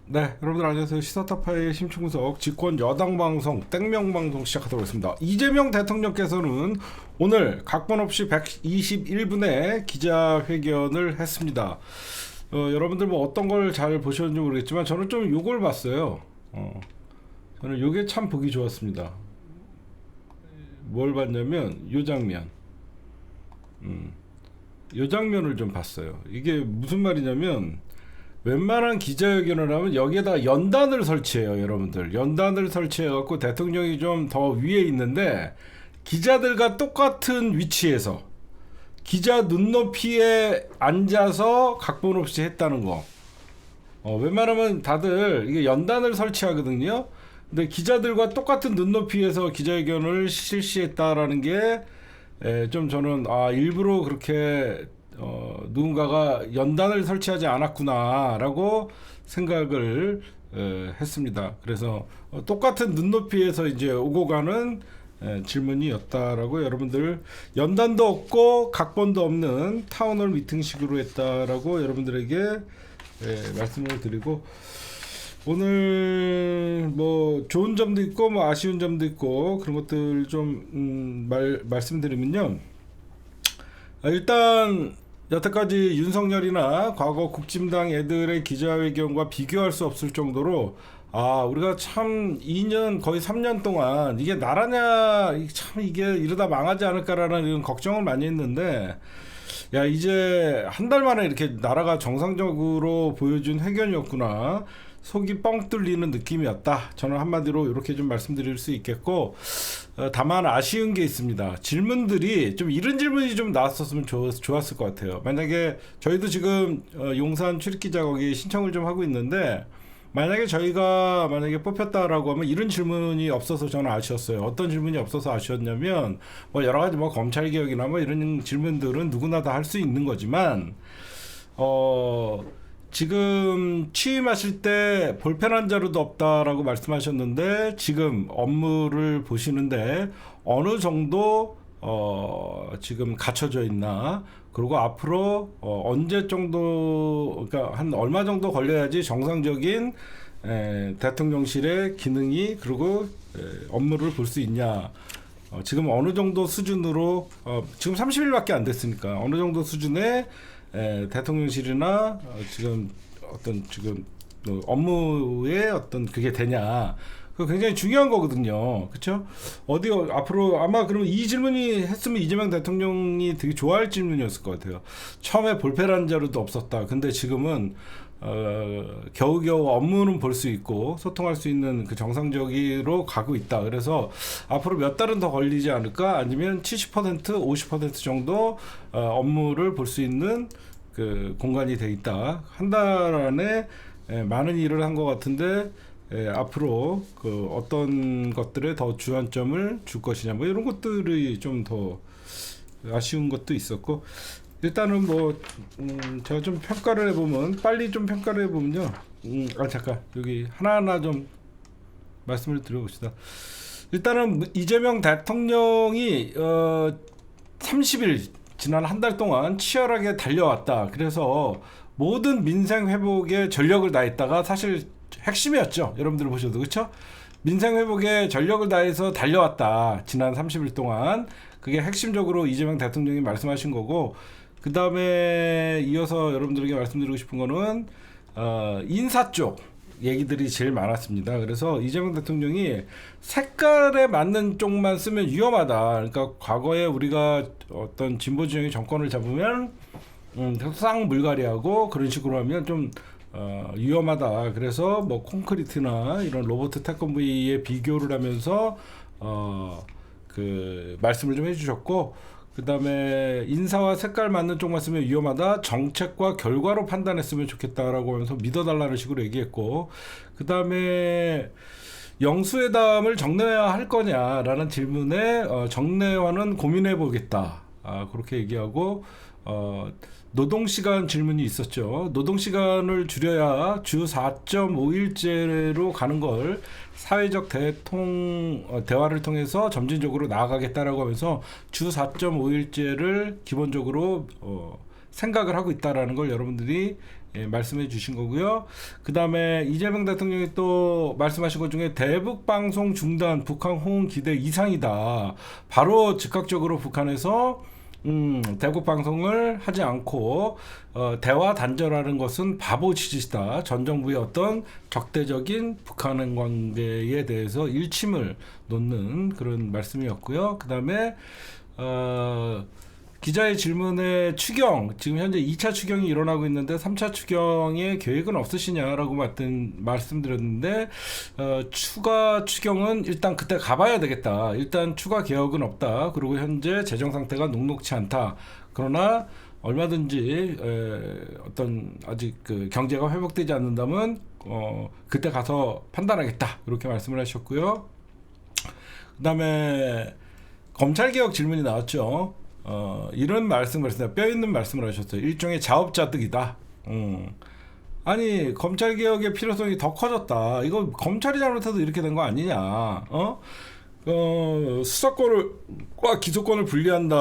네, 여러분들 안녕하세요. 시사타파의 심층분석 집권 여당 방송 땡명 방송 시작하도록 하겠습니다. 이재명 대통령께서는 오늘 각본 없이 121분의 기자회견을 했습니다. 여러분들 뭐 어떤 걸 잘 보셨는지 모르겠지만 저는 좀 요걸 봤어요. 저는 요게 참 보기 좋았습니다. 뭘 봤냐면 요 장면. 요 장면을 좀 봤어요. 이게 무슨 말이냐면 웬만한 기자회견을 하면 여기에다 연단을 설치해요. 여러분들 연단을 설치해갖고 대통령이 좀 더 위에 있는데 기자들과 똑같은 위치에서 기자 눈높이에 앉아서 각본 없이 했다는 거. 웬만하면 다들 이게 연단을 설치하거든요. 근데 기자들과 똑같은 눈높이에서 기자회견을 실시했다라는 게 좀 저는 일부러 그렇게 누군가가 연단을 설치하지 않았구나라고 생각을 했습니다. 그래서 똑같은 눈높이에서 이제 오고 가는 질문이었다라고 여러분들 연단도 없고 각본도 없는 타운홀 미팅식으로 했다라고 여러분들에게 말씀을 드리고 오늘 뭐 좋은 점도 있고 뭐 아쉬운 점도 있고 그런 것들 좀 말씀드리면요. 일단 여태까지 윤석열이나 과거 국진당 애들의 기자회견과 비교할 수 없을 정도로 우리가 참 2년 거의 3년 동안 이게 나라냐 참 이게 이러다 망하지 않을까라는 이런 걱정을 많이 했는데 야 이제 한 달 만에 이렇게 나라가 정상적으로 보여준 회견이었구나. 속이 뻥 뚫리는 느낌이었다. 저는 한마디로 이렇게 좀 말씀드릴 수 있겠고 다만 아쉬운 게 있습니다. 질문들이 좀 이런 질문이 좀 나왔었으면 좋았을 것 같아요. 만약에 저희도 지금 용산 출입기자 거기 신청을 좀 하고 있는데 만약에 저희가 뽑혔다라고 하면 이런 질문이 없어서 저는 아쉬웠어요. 어떤 질문이 없어서 아쉬웠냐면 뭐 여러 가지 뭐 검찰 개혁이나 뭐 이런 질문들은 누구나 다 할 수 있는 거지만 지금 취임하실 때 볼펜 자루도 없다라고 말씀하셨는데 지금 업무를 보시는데 어느 정도 지금 갖춰져 있나 그리고 앞으로 언제 정도 그러니까 한 얼마 정도 걸려야지 정상적인 대통령실의 기능이 그리고 업무를 볼 수 있냐 지금 어느 정도 수준으로 지금 30일밖에 안 됐으니까 어느 정도 수준의 대통령실이나 지금 어떤 지금 업무에 어떤 그게 되냐 그 굉장히 중요한 거거든요. 그렇죠? 어디 앞으로 아마 그러면 이 질문이 했으면 이재명 대통령이 되게 좋아할 질문이었을 것 같아요. 처음에 볼펜 자루도 없었다. 근데 지금은 겨우겨우 업무는 볼 수 있고 소통할 수 있는 그 정상적으로 가고 있다. 그래서 앞으로 몇 달은 더 걸리지 않을까? 아니면 70%, 50% 정도 업무를 볼 수 있는 그 공간이 돼 있다. 한 달 안에 많은 일을 한 것 같은데 앞으로 그 어떤 것들에 더 주안점을 줄 것이냐 뭐 이런 것들이 좀 더 아쉬운 것도 있었고 일단은 뭐 제가 좀 평가를 해보면 빨리 좀 평가를 해보면요. 잠깐 여기 하나하나 좀 말씀을 드려봅시다. 일단은 이재명 대통령이 30일 지난 한 달 동안 치열하게 달려왔다. 그래서 모든 민생 회복에 전력을 다했다가 사실 핵심이었죠. 여러분들 보셔도 그렇죠? 민생 회복에 전력을 다해서 달려왔다. 지난 30일 동안 그게 핵심적으로 이재명 대통령이 말씀하신 거고 그 다음에 이어서 여러분들에게 말씀드리고 싶은 거는 인사 쪽 얘기들이 제일 많았습니다. 그래서 이재명 대통령이 색깔에 맞는 쪽만 쓰면 위험하다. 그러니까 과거에 우리가 어떤 진보 진영이 정권을 잡으면 쌍 물갈이하고 그런 식으로 하면 좀 위험하다. 그래서 뭐 콘크리트나 이런 로버트 태권브이에 비교를 하면서 그 말씀을 좀 해주셨고 그 다음에 인사와 색깔 맞는 쪽만 쓰면 위험하다. 정책과 결과로 판단했으면 좋겠다라고 하면서 믿어달라는 식으로 얘기했고 그 다음에 영수회담을 정례화할 거냐라는 질문에 정례화는 고민해보겠다. 그렇게 얘기하고 노동시간 질문이 있었죠. 노동시간을 줄여야 주 4.5일제로 가는 걸 사회적 대화를 통해서 점진적으로 나아가겠다라고 하면서 주 4.5일제를 기본적으로 생각을 하고 있다라는 걸 여러분들이 말씀해 주신 거고요. 그 다음에 이재명 대통령이 또 말씀하신 것 중에 대북 방송 중단, 북한 호응 기대 이상이다. 바로 즉각적으로 북한에서 대북 방송을 하지 않고 대화 단절하는 것은 바보 짓이다. 전 정부의 어떤 적대적인 북한 관계에 대해서 일침을 놓는 그런 말씀이었고요. 그 다음에 기자의 질문에 추경, 지금 현재 2차 추경이 일어나고 있는데 3차 추경의 계획은 없으시냐라고 말씀드렸는데 추가 추경은 일단 그때 가봐야 되겠다. 일단 추가 개혁은 없다. 그리고 현재 재정 상태가 녹록치 않다. 그러나 얼마든지 어떤 아직 그 경제가 회복되지 않는다면 그때 가서 판단하겠다. 이렇게 말씀을 하셨고요. 그다음에 검찰개혁 질문이 나왔죠. 이런 말씀을 했어요. 뼈 있는 말씀을 하셨어요. 일종의 자업자득이다. 아니 검찰개혁의 필요성이 더 커졌다. 이거 검찰이 잘못해서 이렇게 된 거 아니냐. 수사권과 기소권을 분리한다.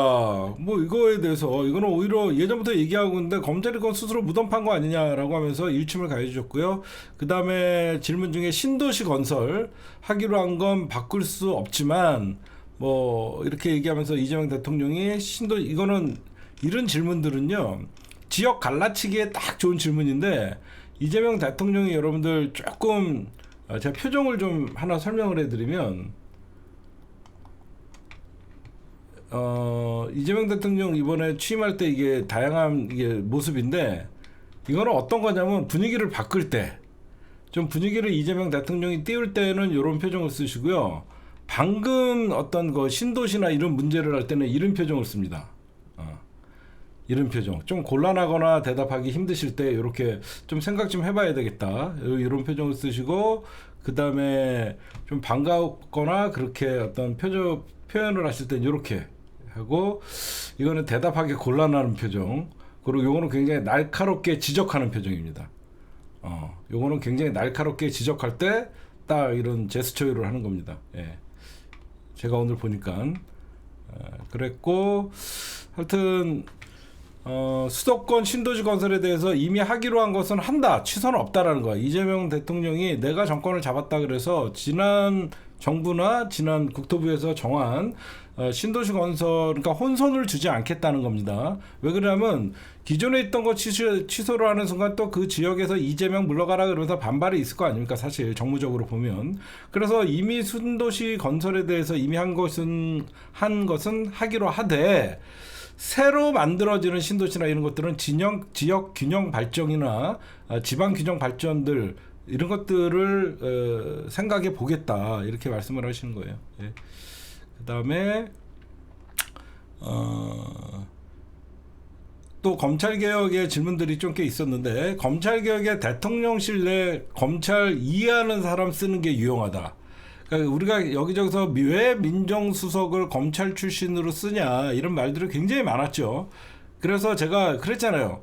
뭐 이거에 대해서 이거는 오히려 예전부터 얘기하고 있는데 검찰이 그건 스스로 무덤 판 거 아니냐라고 하면서 일침을 가해주셨고요. 그 다음에 질문 중에 신도시 건설 하기로 한 건 바꿀 수 없지만 뭐 이렇게 얘기하면서 이재명 대통령이 이거는 이런 질문들은요 지역 갈라치기에 딱 좋은 질문인데 이재명 대통령이 여러분들 조금 제가 표정을 좀 하나 설명을 해드리면 이재명 대통령 이번에 취임할 때 이게 다양한 이게 모습인데 이거는 어떤 거냐면 분위기를 바꿀 때 좀 분위기를 이재명 대통령이 띄울 때는 이런 표정을 쓰시고요. 방금 어떤 거 신도시나 이런 문제를 할 때는 이런 표정을 씁니다. 이런 표정. 좀 곤란하거나 대답하기 힘드실 때 이렇게 좀 생각 좀 해봐야 되겠다. 이런 표정을 쓰시고 그 다음에 좀 반갑거나 그렇게 어떤 표현을 하실 때 이렇게 하고 이거는 대답하기 곤란한 표정. 그리고 요거는 굉장히 날카롭게 지적하는 표정입니다. 요거는 굉장히 날카롭게 지적할 때 딱 이런 제스처를 하는 겁니다. 예. 제가 오늘 보니까 그랬고 하여튼 수도권 신도시 건설에 대해서 이미 하기로 한 것은 한다. 취소는 없다라는 거야. 이재명 대통령이 내가 정권을 잡았다 그래서 지난 정부나 지난 국토부에서 정한 신도시 건설 그러니까 혼선을 주지 않겠다는 겁니다. 왜 그러냐면 기존에 있던 거 취소를 하는 순간 또 그 지역에서 이재명 물러가라 그러면서 반발이 있을 거 아닙니까? 사실 정무적으로 보면. 그래서 이미 신도시 건설에 대해서 이미 한 것은 하기로 하되 새로 만들어지는 신도시나 이런 것들은 지역 균형 발전이나 지방 균형 발전들 이런 것들을 생각해 보겠다 이렇게 말씀을 하시는 거예요. 예. 그 다음에 또 검찰개혁의 질문들이 좀 꽤 있었는데 검찰개혁의 대통령실 내 검찰 이해하는 사람 쓰는 게 유용하다. 그러니까 우리가 여기저기서 왜 민정수석을 검찰 출신으로 쓰냐 이런 말들이 굉장히 많았죠. 그래서 제가 그랬잖아요.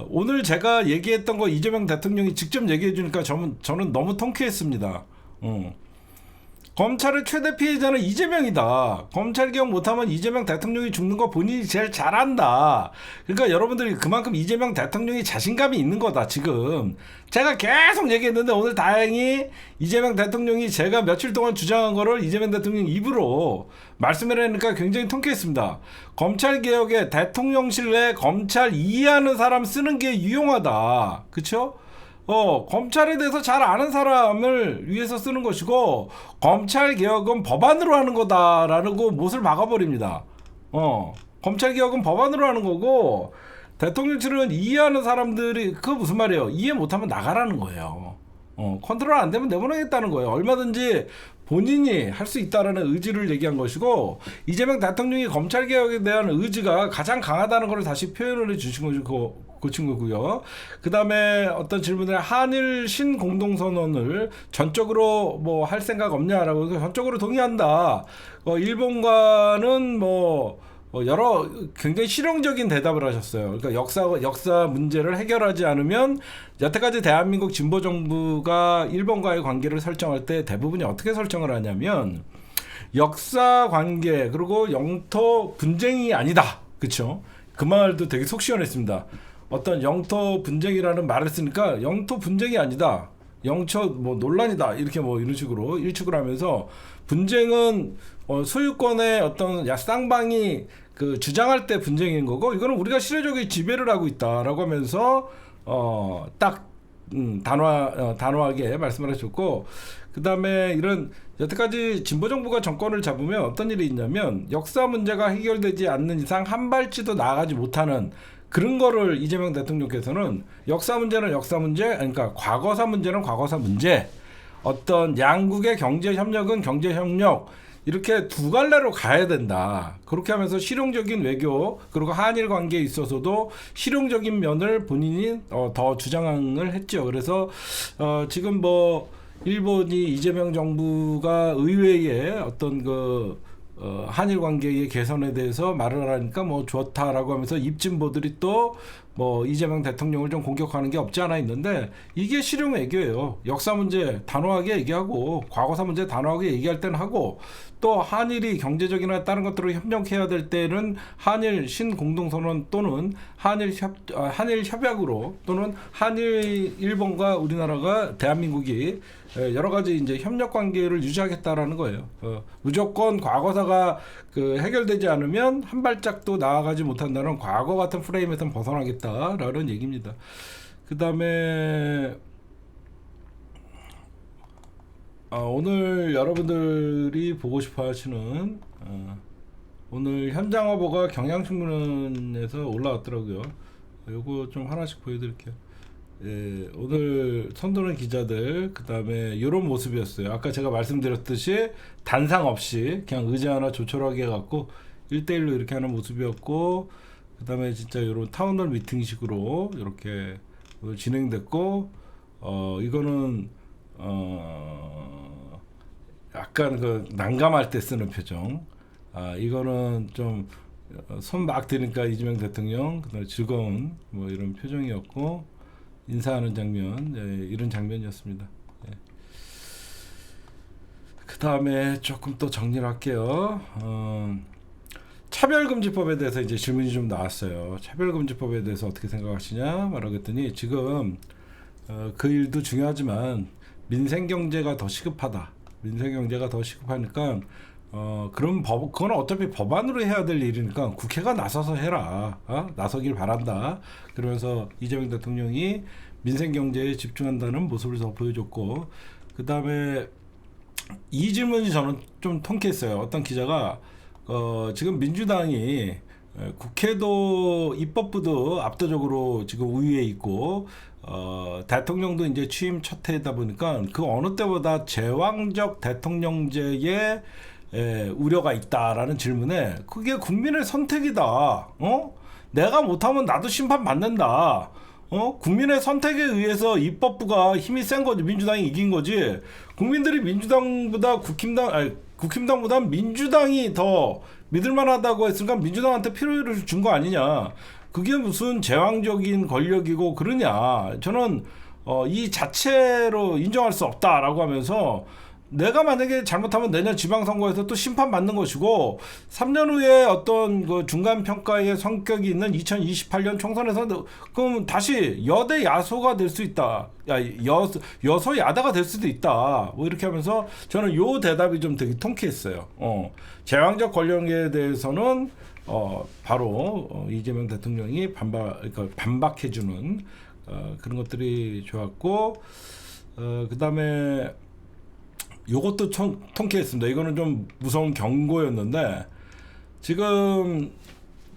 오늘 제가 얘기했던 거 이재명 대통령이 직접 얘기해 주니까 저는 너무 통쾌했습니다. 검찰의 최대 피해자는 이재명이다. 검찰개혁 못하면 이재명 대통령이 죽는 거 본인이 제일 잘한다. 그러니까 여러분들이 그만큼 이재명 대통령이 자신감이 있는 거다 지금. 제가 계속 얘기했는데 오늘 다행히 이재명 대통령이 제가 며칠 동안 주장한 거를 이재명 대통령 입으로 말씀을 하니까 굉장히 통쾌했습니다. 검찰개혁에 대통령실 내 검찰 이해하는 사람 쓰는 게 유용하다. 그쵸? 검찰에 대해서 잘 아는 사람을 위해서 쓰는 것이고 검찰개혁은 법안으로 하는 거다라고 못을 박아버립니다. 검찰개혁은 법안으로 하는 거고 대통령실은 이해하는 사람들이 그거 무슨 말이에요? 이해 못하면 나가라는 거예요. 컨트롤 안 되면 내보내겠다는 거예요. 얼마든지 본인이 할 수 있다라는 의지를 얘기한 것이고 이재명 대통령이 검찰개혁에 대한 의지가 가장 강하다는 것을 다시 표현을 해주신 것이고 그 친구고요. 그 다음에 어떤 질문에 한일 신공동선언을 전적으로 뭐 할 생각 없냐라고 해서 전적으로 동의한다. 일본과는 여러 굉장히 실용적인 대답을 하셨어요. 그러니까 역사 문제를 해결하지 않으면 여태까지 대한민국 진보 정부가 일본과의 관계를 설정할 때 대부분이 어떻게 설정을 하냐면 역사 관계 그리고 영토 분쟁이 아니다. 그렇죠? 그 말도 되게 속 시원했습니다. 어떤 영토 분쟁이라는 말을 쓰니까 영토 분쟁이 아니다. 영토 뭐 논란이다. 이렇게 뭐 이런 식으로 일축을 하면서 분쟁은 소유권의 어떤 쌍방이 그 주장할 때 분쟁인 거고 이거는 우리가 실효적인 지배를 하고 있다라고 하면서 딱 단호하게 말씀을 하셨고 그다음에 이런 여태까지 진보 정부가 정권을 잡으면 어떤 일이 있냐면 역사 문제가 해결되지 않는 이상 한 발치도 나아가지 못하는 그런 거를 이재명 대통령께서는 역사 문제는 역사 문제, 그러니까 과거사 문제는 과거사 문제, 어떤 양국의 경제 협력은 경제 협력 이렇게 두 갈래로 가야 된다. 그렇게 하면서 실용적인 외교 그리고 한일 관계에 있어서도 실용적인 면을 본인이 더 주장을 했죠. 그래서 지금 뭐 일본이 이재명 정부가 의회에 어떤 한일 관계의 개선에 대해서 말을 하니까 뭐 좋다라고 하면서 입진보들이 또 뭐 이재명 대통령을 좀 공격하는 게 없지 않아 있는데 이게 실용 외교예요. 역사 문제 단호하게 얘기하고 과거사 문제 단호하게 얘기할 때는 하고 또 한일이 경제적이나 다른 것들을 협력해야 될 때는 한일 신공동선언 또는 한일 협약으로 또는 한일 일본과 우리나라가 대한민국이 여러 가지 이제 협력 관계를 유지하겠다라는 거예요. 무조건 과거사가 해결되지 않으면 한 발짝도 나아가지 못한다는 과거 같은 프레임에서 벗어나겠다라는 얘기입니다. 그 다음에 오늘 여러분들이 보고 싶어 하시는 오늘 현장 화보가 경향신문에서 올라왔더라고요. 요거 좀 하나씩 보여드릴게요. 예, 오늘 선도는 기자들 그 다음에 이런 모습이었어요. 아까 제가 말씀드렸듯이 단상 없이 그냥 의자 하나 조촐하게 해갖고 1대1로 이렇게 하는 모습이었고 그 다음에 진짜 이런 타운홀 미팅식으로 이렇게 진행됐고 이거는 약간 난감할 때 쓰는 표정. 이거는 좀 손 막 드니까 이재명 대통령 그다음에 즐거운 뭐 이런 표정이었고 인사하는 장면 이런 장면이었습니다. 그 다음에 조금 또 정리를 할게요. 차별금지법에 대해서 이제 질문이 좀 나왔어요. 차별금지법에 대해서 어떻게 생각하시냐 말하겠더니 지금 그 일도 중요하지만 민생경제가 더 시급하다. 민생경제가 더 시급하니까 그럼 그건 어차피 법안으로 해야 될 일이니까 국회가 나서서 해라. 나서길 바란다. 그러면서 이재명 대통령이 민생경제에 집중한다는 모습을 더 보여줬고 그 다음에 이 질문이 저는 좀 통쾌했어요. 어떤 기자가 지금 민주당이 국회도 입법부도 압도적으로 지금 우위에 있고 대통령도 이제 취임 첫 해다 보니까 그 어느 때보다 제왕적 대통령제에 우려가 있다라는 질문에 그게 국민의 선택이다. 내가 못하면 나도 심판 받는다. 국민의 선택에 의해서 입법부가 힘이 센 거지. 민주당이 이긴 거지. 국민들이 민주당보다 국힘당보다 민주당이 더 믿을만하다고 했으니까 민주당한테 필요를 준 거 아니냐. 그게 무슨 제왕적인 권력이고 그러냐. 저는 이 자체로 인정할 수 없다라고 하면서 내가 만약에 잘못하면 내년 지방선거에서 또 심판받는 것이고 3년 후에 어떤 그 중간평가의 성격이 있는 2028년 총선에서 그럼 다시 여대 야소가 될 수 있다. 여소 야다가 될 수도 있다. 뭐 이렇게 하면서 저는 요 대답이 좀 되게 통쾌했어요. 제왕적 권력에 대해서는 바로 이재명 대통령이 반박해주는 그런 것들이 좋았고 그 다음에 요것도 통쾌했습니다. 이거는 좀 무서운 경고였는데 지금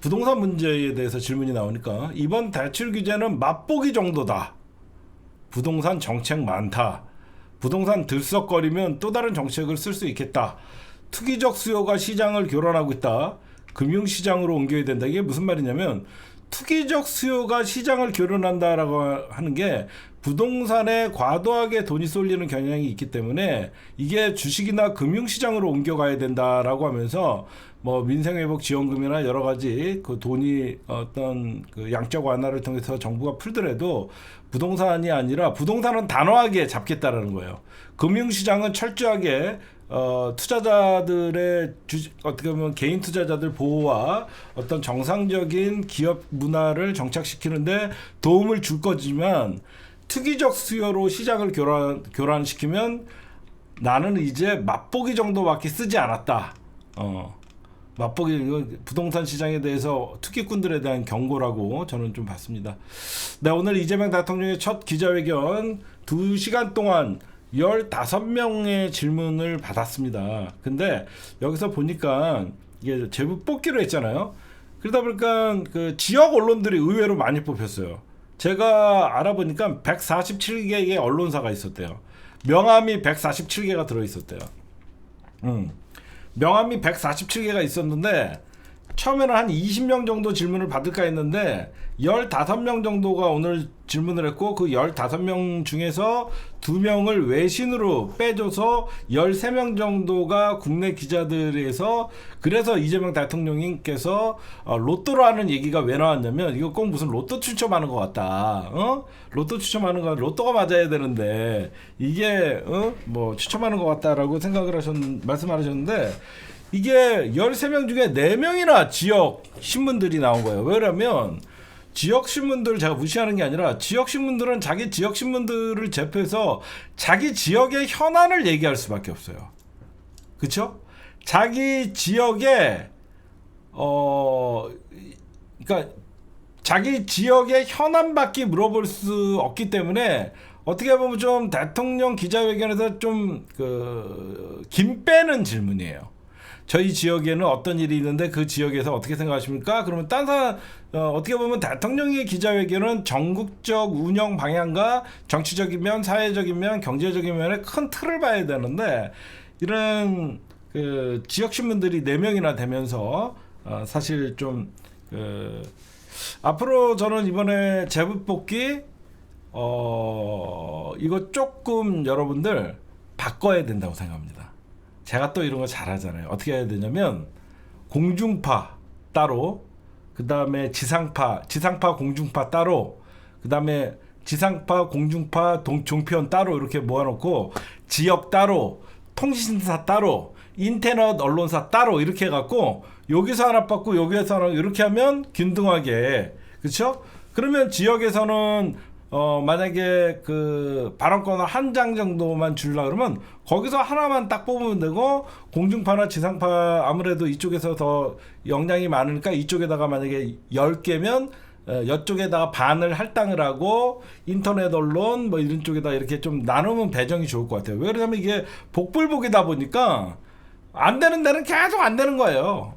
부동산 문제에 대해서 질문이 나오니까 이번 대출 규제는 맛보기 정도다. 부동산 정책 많다. 부동산 들썩거리면 또 다른 정책을 쓸 수 있겠다. 투기적 수요가 시장을 교란하고 있다. 금융시장으로 옮겨야 된다. 이게 무슨 말이냐면 투기적 수요가 시장을 교란한다라고 하는 게 부동산에 과도하게 돈이 쏠리는 경향이 있기 때문에 이게 주식이나 금융시장으로 옮겨가야 된다라고 하면서 뭐 민생회복 지원금이나 여러 가지 그 돈이 어떤 그 양적 완화를 통해서 정부가 풀더라도 부동산이 아니라 부동산은 단호하게 잡겠다라는 거예요. 금융시장은 철저하게 투자자들의 어떻게 보면 개인 투자자들 보호와 어떤 정상적인 기업 문화를 정착시키는데 도움을 줄 거지만 투기적 수요로 시장을 교란시키면 나는 이제 맛보기 정도밖에 쓰지 않았다. 맛보기 부동산 시장에 대해서 투기꾼들에 대한 경고라고 저는 좀 봤습니다. 네, 오늘 이재명 대통령의 첫 기자회견 2시간 동안 15명의 질문을 받았습니다. 근데 여기서 보니까 이게 제부 뽑기로 했잖아요. 그러다 보니까 그 지역 언론들이 의외로 많이 뽑혔어요. 제가 알아보니까 147개의 언론사가 있었대요. 명함이 147개가 들어있었대요. 명함이 147개가 있었는데 처음에는 한 20명 정도 질문을 받을까 했는데 15명 정도가 오늘 질문을 했고 그 15명 중에서 2명을 외신으로 빼줘서 13명 정도가 국내 기자들에서 그래서 이재명 대통령님께서 로또로 하는 얘기가 왜 나왔냐면 이거 꼭 무슨 로또 추첨하는 것 같다. 로또 추첨하는 거 로또가 맞아야 되는데 이게 뭐 추첨하는 것 같다라고 말씀하셨는데 이게 13명 중에 4명이나 지역 신문들이 나온 거예요. 왜냐면 지역 신문들을 제가 무시하는 게 아니라 지역 신문들은 자기 지역 신문들을 제표해서 자기 지역의 현안을 얘기할 수밖에 없어요. 그렇죠? 자기 지역에 그러니까 자기 지역의 현안밖에 물어볼 수 없기 때문에 어떻게 보면 좀 대통령 기자회견에서 좀 김 빼는 질문이에요. 저희 지역에는 어떤 일이 있는데 그 지역에서 어떻게 생각하십니까? 그러면 딴 사람 어떻게 보면 대통령의 기자회견은 전국적 운영 방향과 정치적인 면, 사회적인 면, 경제적인 면의 큰 틀을 봐야 되는데 이런 그 지역 신문들이 4명이나 되면서 사실 좀 앞으로 저는 이번에 제부 뽑기 이거 조금 여러분들 바꿔야 된다고 생각합니다. 제가 또 이런 거 잘하잖아요. 어떻게 해야 되냐면 공중파 따로, 그 다음에 지상파 공중파 따로, 그 다음에 지상파 공중파 종편 따로 이렇게 모아놓고 지역 따로, 통신사 따로, 인터넷 언론사 따로 이렇게 해갖고 여기서 하나 받고 여기에서 하나 이렇게 하면 균등하게, 그렇죠? 그러면 지역에서는 만약에 그 발언권을 한 장 정도만 주려 그러면 거기서 하나만 딱 뽑으면 되고 공중파나 지상파 아무래도 이쪽에서 더 역량이 많으니까 이쪽에다가 만약에 10개면 이쪽에다가 반을 할당을 하고 인터넷 언론 뭐 이런 쪽에다 이렇게 좀 나누면 배정이 좋을 것 같아요. 왜 그러냐면 이게 복불복이다 보니까 안 되는 데는 계속 안 되는 거예요.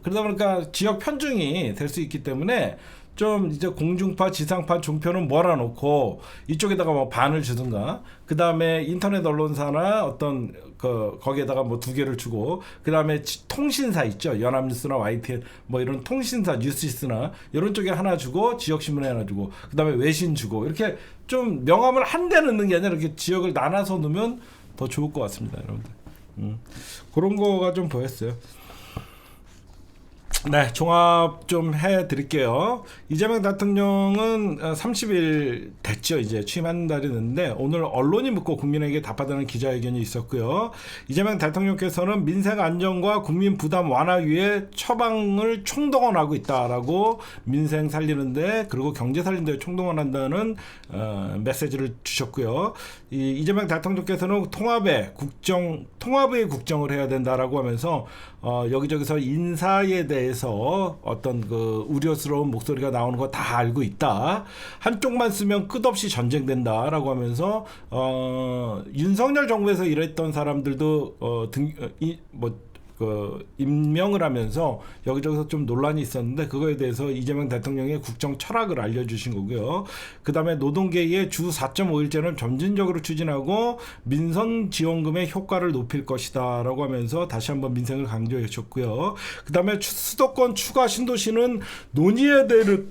그러다 보니까 지역 편중이 될 수 있기 때문에 좀 이제 공중파, 지상파, 종편은 몰아놓고 이쪽에다가 뭐 반을 주든가, 그 다음에 인터넷 언론사나 어떤 거기에다가 뭐 2개를 주고, 그 다음에 통신사 있죠, 연합뉴스나 YTN 뭐 이런 통신사, 뉴스시스나 이런 쪽에 하나 주고, 지역신문에 하나 주고, 그 다음에 외신 주고, 이렇게 좀 명함을 한 대 넣는 게 아니라 이렇게 지역을 나눠서 넣으면 더 좋을 것 같습니다, 여러분들. 그런 거가 좀 보였어요. 네, 종합 좀 해드릴게요. 이재명 대통령은 30일 됐죠. 이제 취임한 달이 됐는데 오늘 언론이 묻고 국민에게 답하다는 기자회견이 있었고요. 이재명 대통령께서는 민생 안정과 국민 부담 완화 위해 처방을 총동원하고 있다라고 민생 살리는데 그리고 경제 살리는데 총동원한다는 메시지를 주셨고요. 이재명 대통령께서는 통합의 국정을 해야 된다라고 하면서 여기저기서 인사에 대해서 어떤 그 우려스러운 목소리가 나오는 거 다 알고 있다. 한쪽만 쓰면 끝없이 전쟁된다라고 하면서 윤석열 정부에서 일했던 사람들도 임명을 하면서 여기저기서 좀 논란이 있었는데 그거에 대해서 이재명 대통령의 국정 철학을 알려주신 거고요. 그 다음에 노동계의 주 4.5일제는 점진적으로 추진하고 민선 지원금의 효과를 높일 것이다 라고 하면서 다시 한번 민생을 강조해 주셨고요. 그 다음에 수도권 추가 신도시는 논의해야 될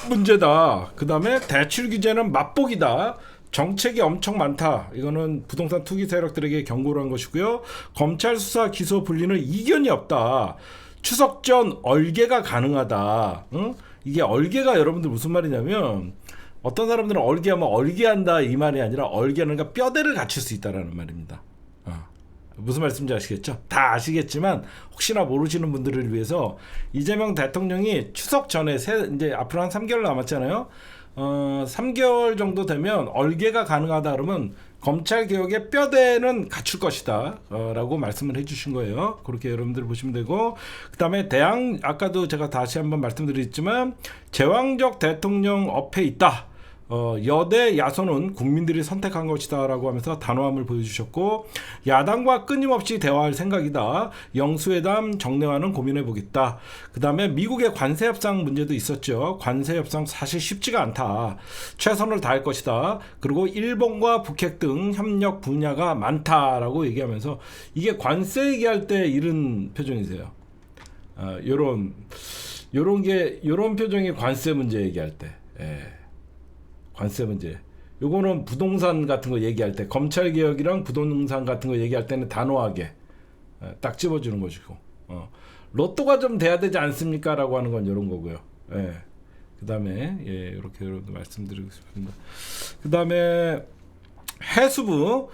문제다. 그 다음에 대출 규제는 맛보기다. 정책이 엄청 많다. 이거는 부동산 투기 세력들에게 경고를 한 것이고요. 검찰 수사 기소 분리는 이견이 없다. 추석 전 얼개가 가능하다. 응? 이게 얼개가 여러분들 무슨 말이냐면 어떤 사람들은 얼개하면 얼개한다 이 말이 아니라 얼개하는 거 뼈대를 갖출 수 있다라는 말입니다. 무슨 말씀인지 아시겠죠? 다 아시겠지만 혹시나 모르시는 분들을 위해서 이재명 대통령이 추석 전에 이제 앞으로 한 3개월 남았잖아요. 3개월 정도 되면 얼개가 가능하다 그러면 검찰 개혁의 뼈대는 갖출 것이다 라고 말씀을 해주신 거예요. 그렇게 여러분들 보시면 되고, 그 다음에 아까도 제가 다시 한번 말씀드렸지만 제왕적 대통령 앞에 있다. 여대 야선은 국민들이 선택한 것이다 라고 하면서 단호함을 보여주셨고, 야당과 끊임없이 대화할 생각이다. 영수회담 정례화는 고민해보겠다. 그 다음에 미국의 관세 협상 문제도 있었죠. 관세 협상 사실 쉽지가 않다. 최선을 다할 것이다. 그리고 일본과 북핵 등 협력 분야가 많다라고 얘기하면서, 이게 관세 얘기할 때 이런 표정이세요. 요런 표정이 관세 문제 얘기할 때. 관세 문제. 요거는 부동산 같은 거 얘기할 때, 검찰 개혁이랑 부동산 같은 거 얘기할 때는 단호하게 딱 집어주는 것이고, 로또가 좀 돼야 되지 않습니까라고 하는 건 이런 거고요. 그다음에 이렇게 여러분들 말씀드리고 싶습니다. 그다음에 해수부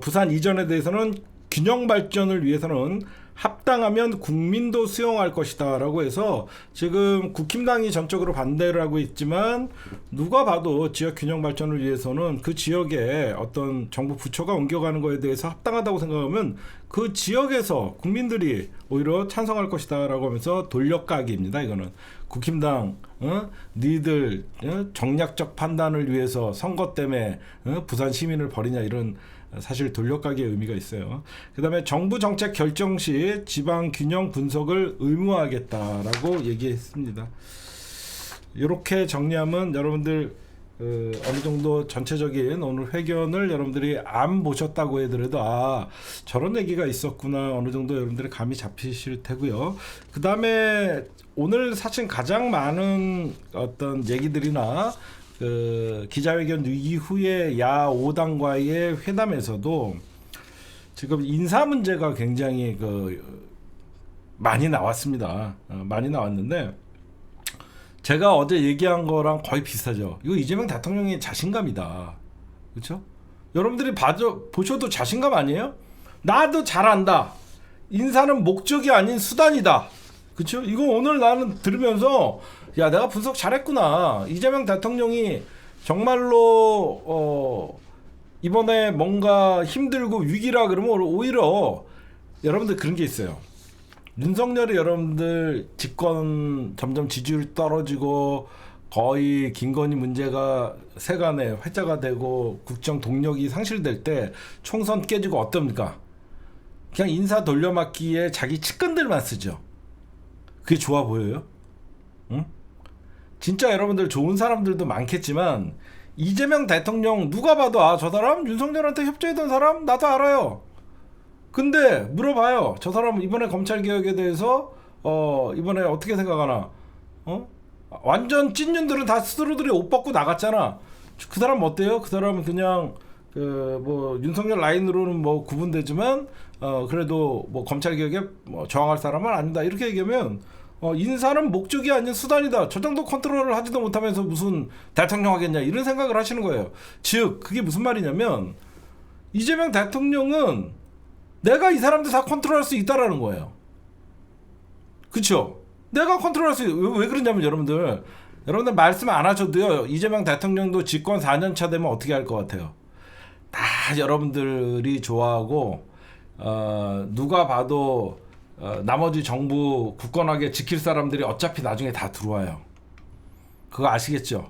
부산 이전에 대해서는 균형 발전을 위해서는 합당하면 국민도 수용할 것이다 라고 해서 지금 국힘당이 전적으로 반대를 하고 있지만, 누가 봐도 지역 균형 발전을 위해서는 그 지역에 어떤 정부 부처가 옮겨가는 거에 대해서 합당하다고 생각하면 그 지역에서 국민들이 오히려 찬성할 것이다 라고 하면서 돌려까기입니다. 이거는 국힘당 니들 정략적 판단을 위해서 선거 때문에 부산 시민을 버리냐, 이런 사실 돌려가기의 의미가 있어요. 그 다음에 정부 정책 결정 시 지방 균형 분석을 의무화하겠다라고 얘기했습니다. 이렇게 정리하면 여러분들 어느 정도 전체적인 오늘 회견을 여러분들이 안 보셨다고 해더라도 저런 얘기가 있었구나 어느 정도 여러분들이 감이 잡히실 테고요. 그 다음에 오늘 사실 가장 많은 어떤 얘기들이나 기자회견 이후에 야 5당과의 회담에서도 지금 인사 문제가 굉장히 많이 나왔습니다. 많이 나왔는데 제가 어제 얘기한 거랑 거의 비슷하죠. 이거 이재명 대통령의 자신감이다. 그렇죠? 여러분들이 보셔도 자신감 아니에요? 나도 잘한다. 인사는 목적이 아닌 수단이다. 그렇죠? 이거 오늘 나는 들으면서 야, 내가 분석 잘했구나. 이재명 대통령이 정말로 이번에 뭔가 힘들고 위기라 그러면 오히려 여러분들 그런 게 있어요. 윤석열이 여러분들 집권 점점 지지율 떨어지고 거의 김건희 문제가 세간에 회자가 되고 국정 동력이 상실될 때 총선 깨지고 어떻습니까? 그냥 인사 돌려막기에 자기 측근들만 쓰죠. 그게 좋아 보여요? 응? 진짜 여러분들 좋은 사람들도 많겠지만 이재명 대통령 누가 봐도 저 사람 윤석열한테 협조했던 사람 나도 알아요. 근데 물어봐요. 저 사람 이번에 검찰 개혁에 대해서 이번에 어떻게 생각하나? 완전 찐년들은 다 스스로들이 옷 벗고 나갔잖아. 그 사람 어때요? 그 사람은 그냥 뭐 윤석열 라인으로는 뭐 구분되지만 그래도 뭐 검찰 개혁에 뭐 저항할 사람은 아니다. 이렇게 얘기하면 인사는 목적이 아닌 수단이다. 저 정도 컨트롤을 하지도 못하면서 무슨 대통령 하겠냐, 이런 생각을 하시는 거예요. 즉 그게 무슨 말이냐면 이재명 대통령은 내가 이 사람들 다 컨트롤할 수 있다라는 거예요. 그쵸? 내가 컨트롤할 수 왜 그러냐면 여러분들 말씀 안 하셔도요, 이재명 대통령도 집권 4년차 되면 어떻게 할 것 같아요? 다 여러분들이 좋아하고 누가 봐도 나머지 정부 굳건하게 지킬 사람들이 어차피 나중에 다 들어와요. 그거 아시겠죠?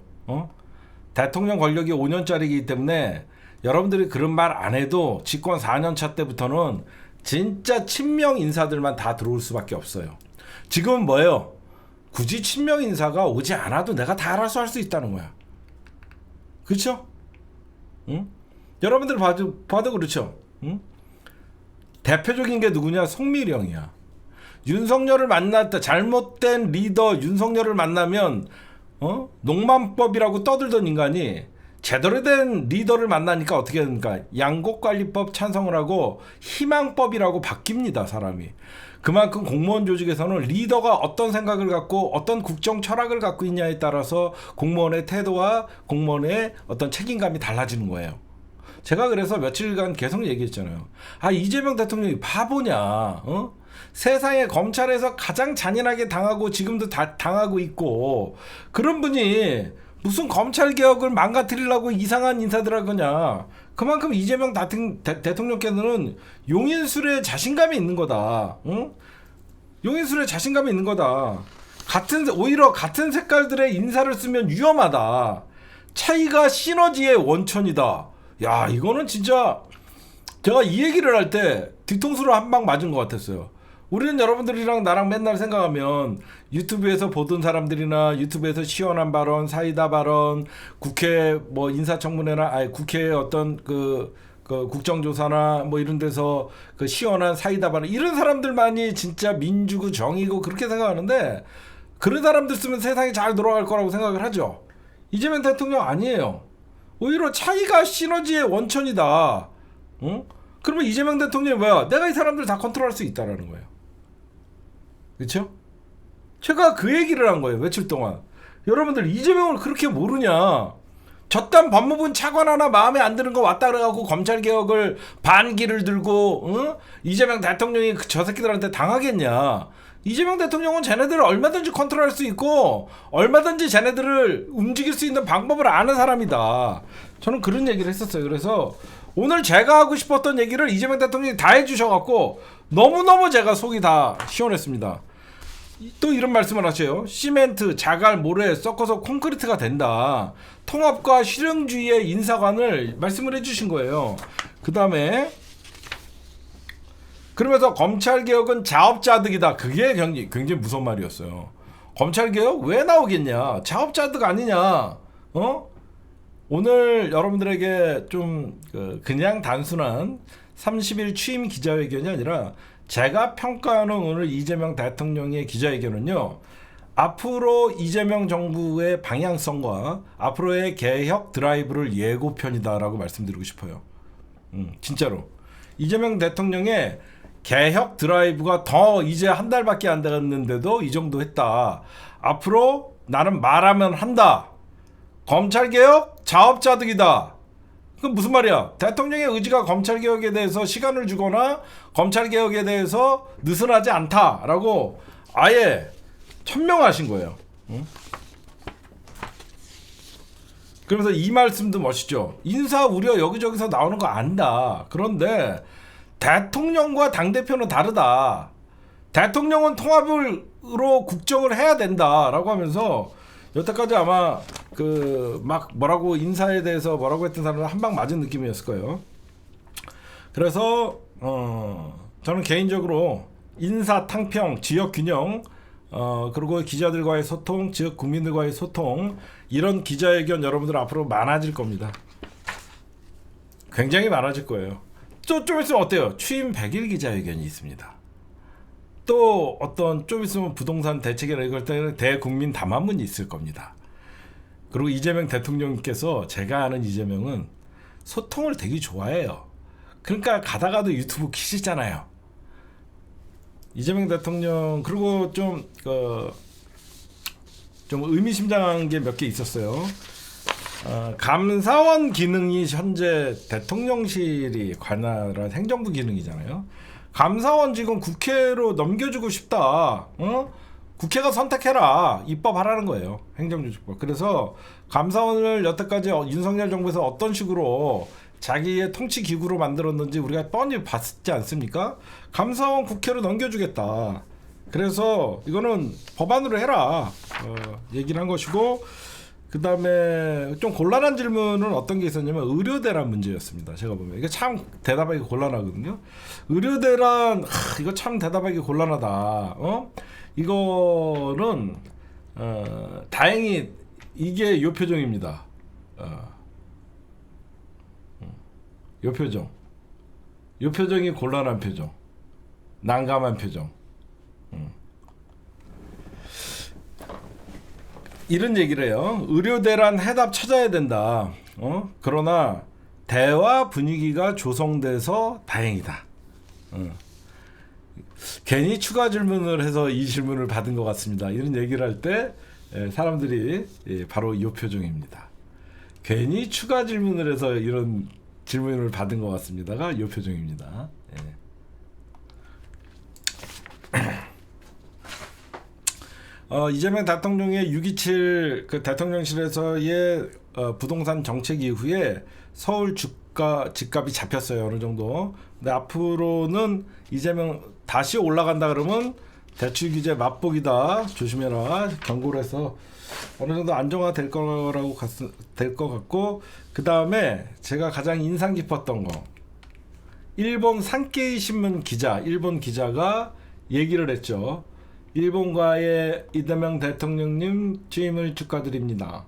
대통령 권력이 5년짜리이기 때문에 여러분들이 그런 말 안 해도 집권 4년차 때부터는 진짜 친명 인사들만 다 들어올 수밖에 없어요. 지금은 뭐예요? 굳이 친명 인사가 오지 않아도 내가 다 알아서 할 수 있다는 거야. 그렇죠? 응? 여러분들 봐도 그렇죠? 응? 대표적인 게 누구냐? 송미령이야. 윤석열을 만날 때 잘못된 리더 윤석열을 만나면 농만법이라고 떠들던 인간이 제대로 된 리더를 만나니까 어떻게 됩니까? 양곡관리법 찬성을 하고 희망법이라고 바뀝니다, 사람이. 그만큼 공무원 조직에서는 리더가 어떤 생각을 갖고 어떤 국정 철학을 갖고 있냐에 따라서 공무원의 태도와 공무원의 어떤 책임감이 달라지는 거예요. 제가 그래서 며칠간 계속 얘기했잖아요. 아, 이재명 대통령이 바보냐? 어? 세상에 검찰에서 가장 잔인하게 당하고 지금도 다 당하고 있고 그런 분이 무슨 검찰 개혁을 망가뜨리려고 이상한 인사들 하거냐. 그만큼 이재명 대통령께서는 용인술에 자신감이 있는 거다. 응? 용인술에 자신감이 있는 거다. 오히려 같은 색깔들의 인사를 쓰면 위험하다. 차이가 시너지의 원천이다. 야, 이거는 진짜 제가 이 얘기를 할 때 뒤통수를 한 방 맞은 것 같았어요. 우리는 여러분들이랑 나랑 맨날 생각하면 유튜브에서 보던 사람들이나 유튜브에서 시원한 발언, 사이다 발언, 국회 뭐 인사청문회나 국회 어떤 그 국정조사나 뭐 이런 데서 그 시원한 사이다 발언 이런 사람들만이 진짜 민주고 정의고 그렇게 생각하는데 그런 사람들 쓰면 세상이 잘 돌아갈 거라고 생각을 하죠. 이재명 대통령 아니에요. 오히려 차이가 시너지의 원천이다. 응? 그러면 이재명 대통령이 뭐야? 내가 이 사람들 다 컨트롤할 수 있다라는 거예요. 그렇죠? 제가 그 얘기를 한 거예요. 며칠 동안. 여러분들 이재명을 그렇게 모르냐? 저딴 법무부 차관 하나 마음에 안 드는 거 왔다 그래갖고 검찰개혁을 반기를 들고 응? 이재명 대통령이 저 새끼들한테 당하겠냐? 이재명 대통령은 쟤네들을 얼마든지 컨트롤할 수 있고 얼마든지 쟤네들을 움직일 수 있는 방법을 아는 사람이다. 저는 그런 얘기를 했었어요. 그래서 오늘 제가 하고 싶었던 얘기를 이재명 대통령이 다 해주셔갖고 너무너무 제가 속이 다 시원했습니다. 또 이런 말씀을 하셔요. 시멘트, 자갈, 모래 섞어서 콘크리트가 된다. 통합과 실용주의의 인사관을 말씀을 해주신 거예요. 그 다음에 그러면서 검찰개혁은 자업자득이다. 그게 굉장히 무서운 말이었어요. 검찰개혁 왜 나오겠냐? 자업자득 아니냐? 어? 오늘 여러분들에게 좀 그냥 단순한 30일 취임 기자회견이 아니라 제가 평가하는 오늘 이재명 대통령의 기자회견은요. 앞으로 이재명 정부의 방향성과 앞으로의 개혁 드라이브를 예고편이다라고 말씀드리고 싶어요. 진짜로. 이재명 대통령의 개혁 드라이브가 더 이제 한 달밖에 안 됐는데도 이 정도 했다. 앞으로 나는 말하면 한다. 검찰개혁 자업자득이다. 그건 무슨 말이야? 대통령의 의지가 검찰개혁에 대해서 시간을 주거나 검찰개혁에 대해서 느슨하지 않다라고 아예 천명하신 거예요. 응? 그러면서 이 말씀도 멋있죠. 인사 우려 여기저기서 나오는 거 안다. 그런데 대통령과 당대표는 다르다. 대통령은 통합으로 국정을 해야 된다라고 하면서 여태까지 아마 막 뭐라고 인사에 대해서 뭐라고 했던 사람은 한 방 맞은 느낌이었을 거예요. 그래서 저는 개인적으로 인사 탕평, 지역 균형, 그리고 기자들과의 소통, 지역 국민들과의 소통 이런 기자회견 여러분들 앞으로 많아질 겁니다. 굉장히 많아질 거예요. 좀 있으면 어때요? 취임 100일 기자회견이 있습니다. 또 어떤 좀 있으면 부동산 대책이나 이럴 때는 대국민 담화문이 있을 겁니다. 그리고 이재명 대통령께서 제가 아는 이재명은 소통을 되게 좋아해요. 그러니까 가다가도 유튜브 키시잖아요. 이재명 대통령 그리고 좀 의미심장한 게 몇 개 있었어요. 감사원 기능이 현재 대통령실이 관할한 행정부 기능이잖아요. 감사원 지금 국회로 넘겨주고 싶다. 국회가 선택해라. 입법하라는 거예요. 행정조직법. 그래서 감사원을 여태까지 윤석열 정부에서 어떤 식으로 자기의 통치 기구로 만들었는지 우리가 뻔히 봤지 않습니까? 감사원 국회로 넘겨주겠다. 그래서 이거는 법안으로 해라. 얘기를 한 것이고 그 다음에 좀 곤란한 질문은 어떤 게 있었냐면 의료대란 문제였습니다. 제가 보면 이게 참 대답하기 곤란하거든요. 의료대란 이거 참 대답하기 곤란하다. 이거는 다행히 이게 요 표정입니다. 요 표정. 요 표정이 곤란한 표정. 난감한 표정. 이런 얘기를 해요. 의료대란 해답 찾아야 된다. 그러나 대화 분위기가 조성돼서 다행이다. 괜히 추가 질문을 해서 이 질문을 받은 것 같습니다. 이런 얘기를 할 때 사람들이 바로 이 표정입니다. 괜히 추가 질문을 해서 이런 질문을 받은 것 같습니다가 이 표정입니다. 이재명 대통령의 6.27 그 대통령실에서의 부동산 정책 이후에 서울 집값이 잡혔어요. 어느 정도. 근데 앞으로는 이재명 다시 올라간다 그러면 대출 규제 맛보기다. 조심해라. 경고를 해서 어느 정도 안정화될 거라고 될 것 같고, 그 다음에 제가 가장 인상 깊었던 거, 일본 산케이 신문 기자, 일본 기자가 얘기를 했죠. 일본과의 이재명 대통령님 취임을 축하드립니다.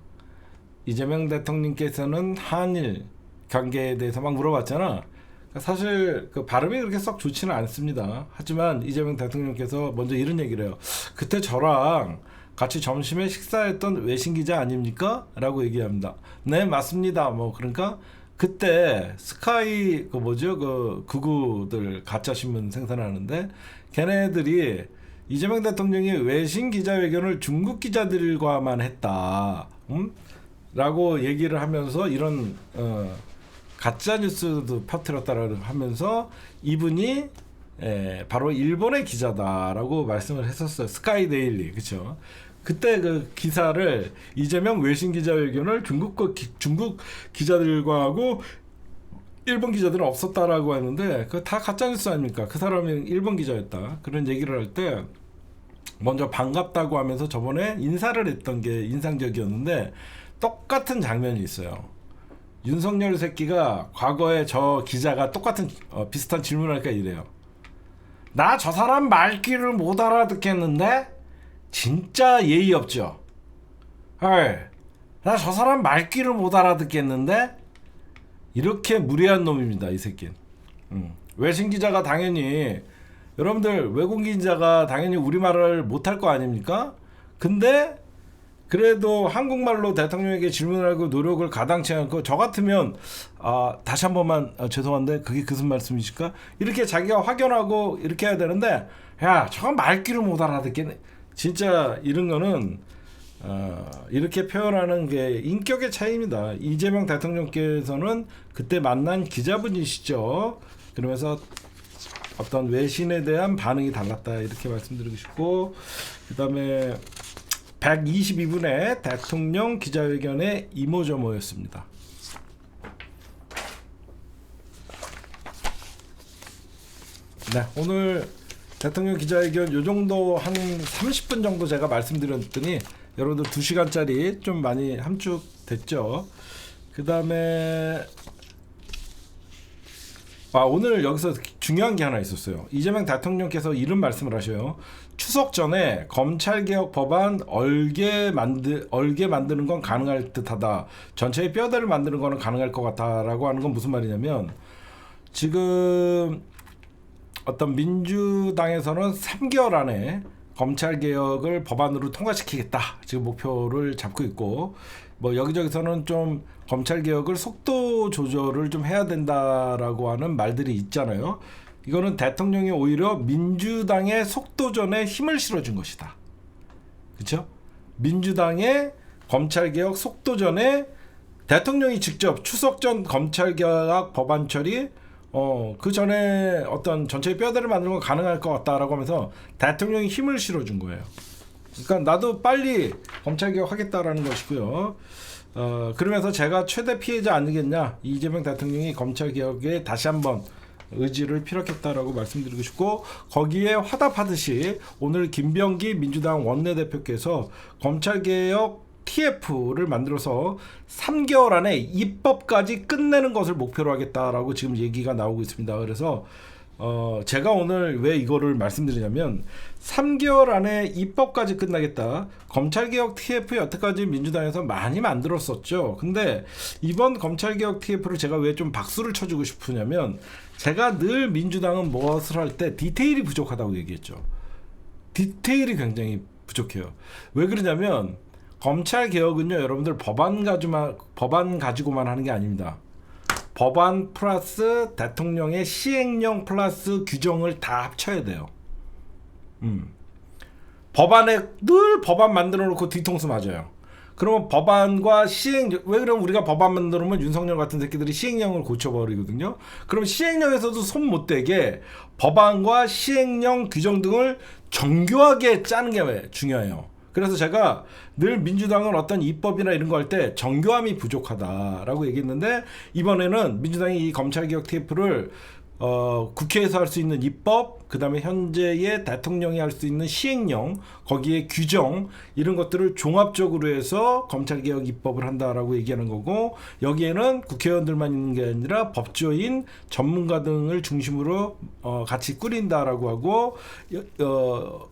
이재명 대통령께서는 한일 관계에 대해서 막 물어봤잖아. 사실 그 발음이 그렇게 썩 좋지는 않습니다. 하지만 이재명 대통령께서 먼저 이런 얘기를 해요. 그때 저랑 같이 점심에 식사했던 외신 기자 아닙니까? 라고 얘기합니다. 네, 맞습니다. 뭐 그러니까 그때 스카이 그 뭐죠? 그 극우들 가짜 신문 생산하는데 걔네들이 이재명 대통령이 외신 기자회견을 중국 기자들과만 했다. 라고 얘기를 하면서 이런 가짜 뉴스도 퍼뜨렸다라고 하면서 이분이 바로 일본의 기자다라고 말씀을 했었어요. 스카이데일리. 그렇죠? 그때 그 기사를 이재명 외신 기자회견을 중국 기자들과 하고 일본 기자들은 없었다라고 하는데 그 다 가짜 뉴스 아닙니까? 그 사람이 일본 기자였다. 그런 얘기를 할 때 먼저 반갑다고 하면서 저번에 인사를 했던 게 인상적이었는데 똑같은 장면이 있어요. 윤석열 새끼가 과거에 저 기자가 똑같은 비슷한 질문을 할까 이래요. 나 저 사람 말귀를 못 알아듣겠는데? 진짜 예의 없죠? 나 저 사람 말귀를 못 알아듣겠는데? 이렇게 무례한 놈입니다, 이 새끼는. 외신 기자가 당연히 여러분들 외국 기자가 당연히 우리말을 못할 거 아닙니까? 근데 그래도 한국말로 대통령에게 질문하고 노력을 가당치 않고 저 같으면 다시 한 번만 죄송한데 그게 무슨 말씀이실까? 이렇게 자기가 확연하고 이렇게 해야 되는데 야 저건 말귀를 못 알아듣겠네. 진짜 이런 거는 이렇게 표현하는 게 인격의 차이입니다. 이재명 대통령께서는 그때 만난 기자분이시죠. 그러면서 어떤 외신에 대한 반응이 달랐다 이렇게 말씀드리고 싶고, 그 다음에 122분의 대통령 기자회견의 이모저모였습니다. 네, 오늘 대통령 기자회견 요 정도 한 30분 정도 제가 말씀드렸더니 여러분들 2시간짜리 좀 많이 함축됐죠. 그 다음에 오늘 여기서 중요한 게 하나 있었어요. 이재명 대통령께서 이런 말씀을 하셔요. 추석 전에 검찰개혁 법안 얼개 만드는 건 가능할 듯하다. 전체의 뼈대를 만드는 거는 가능할 것 같다라고 하는 건 무슨 말이냐면 지금 어떤 민주당에서는 3개월 안에 검찰개혁을 법안으로 통과시키겠다. 지금 목표를 잡고 있고 뭐 여기저기서는 좀 검찰개혁을 속도 조절을 좀 해야 된다라고 하는 말들이 있잖아요. 이거는 대통령이 오히려 민주당의 속도전에 힘을 실어준 것이다. 그렇죠? 민주당의 검찰개혁 속도전에 대통령이 직접 추석 전 검찰개혁 법안 처리 그 전에 어떤 전체의 뼈대를 만드는 건 가능할 것 같다라고 하면서 대통령이 힘을 실어준 거예요. 그러니까 나도 빨리 검찰개혁 하겠다라는 것이고요. 그러면서 제가 최대 피해자 아니겠냐, 이재명 대통령이 검찰개혁에 다시 한번 의지를 피력했다라고 말씀드리고 싶고, 거기에 화답하듯이 오늘 김병기 민주당 원내대표께서 검찰개혁 TF를 만들어서 3개월 안에 입법까지 끝내는 것을 목표로 하겠다라고 지금 얘기가 나오고 있습니다. 그래서 제가 오늘 왜 이거를 말씀드리냐면 3개월 안에 입법까지 끝나겠다. 검찰개혁 TF 여태까지 민주당에서 많이 만들었었죠. 근데 이번 검찰개혁 TF를 제가 왜 좀 박수를 쳐주고 싶으냐면 제가 늘 민주당은 무엇을 할 때 디테일이 부족하다고 얘기했죠. 디테일이 굉장히 부족해요. 왜 그러냐면 검찰 개혁은요, 여러분들 법안 가지고만 하는 게 아닙니다. 법안 플러스 대통령의 시행령 플러스 규정을 다 합쳐야 돼요. 법안에 늘 법안 만들어 놓고 뒤통수 맞아요. 그러면 법안과 왜 그러면 우리가 법안 만들면 윤석열 같은 새끼들이 시행령을 고쳐버리거든요. 그럼 시행령에서도 손 못 대게 법안과 시행령 규정 등을 정교하게 짜는 게 중요해요. 그래서 제가 늘 민주당은 어떤 입법이나 이런 거 할 때 정교함이 부족하다라고 얘기했는데, 이번에는 민주당이 이 검찰개혁 TF를 국회에서 할 수 있는 입법, 그 다음에 현재의 대통령이 할 수 있는 시행령, 거기에 규정, 이런 것들을 종합적으로 해서 검찰개혁 입법을 한다라고 얘기하는 거고, 여기에는 국회의원들만 있는 게 아니라 법조인, 전문가 등을 중심으로 같이 꾸린다라고 하고,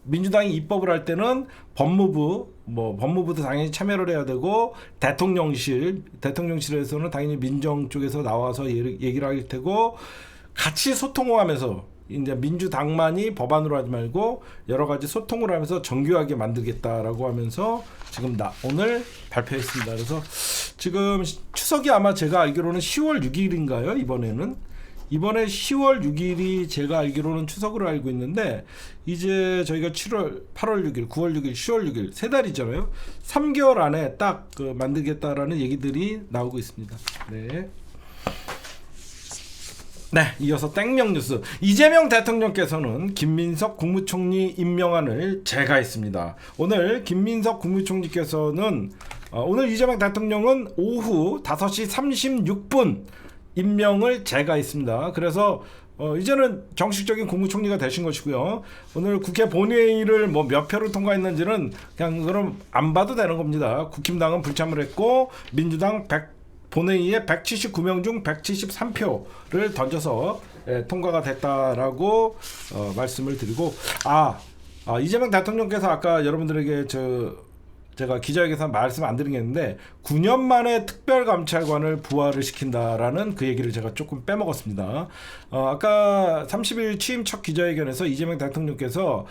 민주당이 입법을 할 때는 법무부도 당연히 참여를 해야 되고, 대통령실에서는 당연히 민정 쪽에서 나와서 얘기를 할 테고, 같이 소통을 하면서, 이제 민주당만이 법안으로 하지 말고 여러 가지 소통을 하면서 정교하게 만들겠다라고 하면서 지금 오늘 발표했습니다. 그래서 지금 추석이 아마 제가 알기로는 10월 6일인가요? 이번에 10월 6일이 제가 알기로는 추석으로 알고 있는데, 이제 저희가 8월 6일, 9월 6일, 10월 6일 세 달이잖아요. 3개월 안에 딱 만들겠다라는 얘기들이 나오고 있습니다. 네, 이어서 땡명 뉴스. 이재명 대통령께서는 김민석 국무총리 임명안을 제거했습니다. 오늘 김민석 국무총리께서는 오늘 이재명 대통령은 오후 5시 36분 임명을 제거했습니다. 그래서 이제는 정식적인 국무총리가 되신 것이고요. 오늘 국회 본회의를 몇 표를 통과했는지는 그냥 그럼 안 봐도 되는 겁니다. 국힘당은 불참을 했고, 민주당 본회의에 179명 중 173표를 던져서 통과가 됐다라고 말씀을 드리고, 이재명 대통령께서 아까 여러분들에게 제가 기자회견에서 말씀 안 드리겠는데 9년 만에 특별감찰관을 부활을 시킨다라는 그 얘기를 제가 조금 빼먹었습니다. 아까 30일 취임 첫 기자회견에서 이재명 대통령께서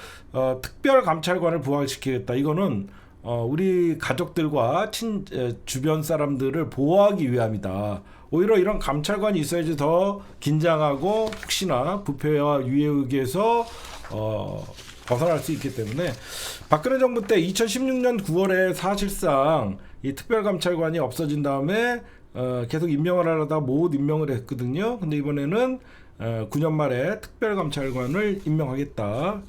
특별감찰관을 부활시키겠다, 이거는 우리 가족들과 주변 사람들을 보호하기 위함이다. 오히려 이런 감찰관이 있어야지 더 긴장하고 혹시나 부패와 유해의기에서 벗어날 수 있기 때문에, 박근혜 정부 때 2016년 9월에 사실상 이 특별감찰관이 없어진 다음에 계속 임명을 하려다 못 임명을 했거든요. 근데 이번에는 9년 말에 특별감찰관을 임명하겠다.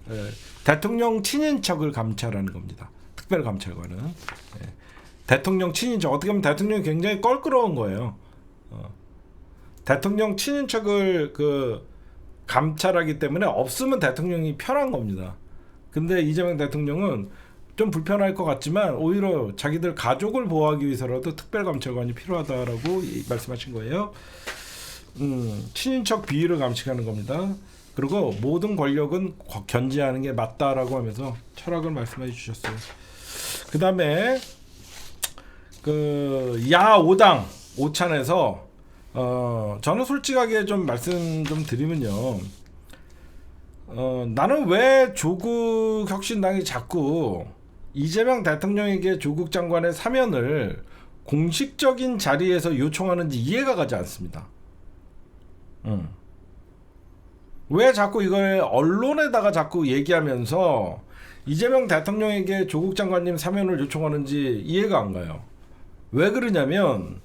대통령 친인척을 감찰하는 겁니다. 특별감찰관은 대통령 친인척, 어떻게 보면 대통령이 굉장히 껄끄러운 거예요. 대통령 친인척을 감찰하기 때문에 없으면 대통령이 편한 겁니다. 근데 이재명 대통령은 좀 불편할 것 같지만 오히려 자기들 가족을 보호하기 위해서라도 특별감찰관이 필요하다라고 말씀하신 거예요. 친인척 비위를 감식하는 겁니다. 그리고 모든 권력은 견제하는 게 맞다라고 하면서 철학을 말씀해 주셨어요. 그 다음에 야 5당 오찬에서 저는 솔직하게 좀 말씀 좀 드리면요, 나는 왜 조국혁신당이 자꾸 이재명 대통령에게 조국 장관의 사면을 공식적인 자리에서 요청하는지 이해가 가지 않습니다. 왜 자꾸 이걸 언론에다가 자꾸 얘기하면서 이재명 대통령에게 조국 장관님 사면을 요청하는지 이해가 안 가요. 왜 그러냐면,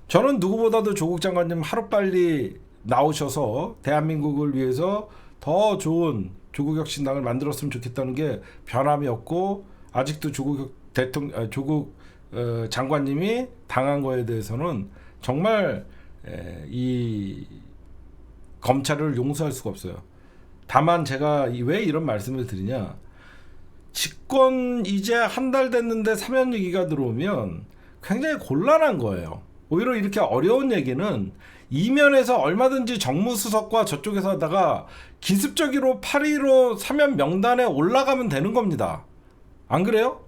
저는 누구보다도 조국 장관님 하루빨리 나오셔서 대한민국을 위해서 더 좋은 조국혁신당을 만들었으면 좋겠다는 게 변함이 없고, 아직도 조국 장관님이 당한 거에 대해서는 정말 이 검찰을 용서할 수가 없어요. 다만 제가 왜 이런 말씀을 드리냐, 집권 이제 한 달 됐는데 사면 얘기가 들어오면 굉장히 곤란한 거예요. 오히려 이렇게 어려운 얘기는 이면에서 얼마든지 정무수석과 저쪽에서 하다가 기습적으로 8.15 사면 명단에 올라가면 되는 겁니다. 안 그래요?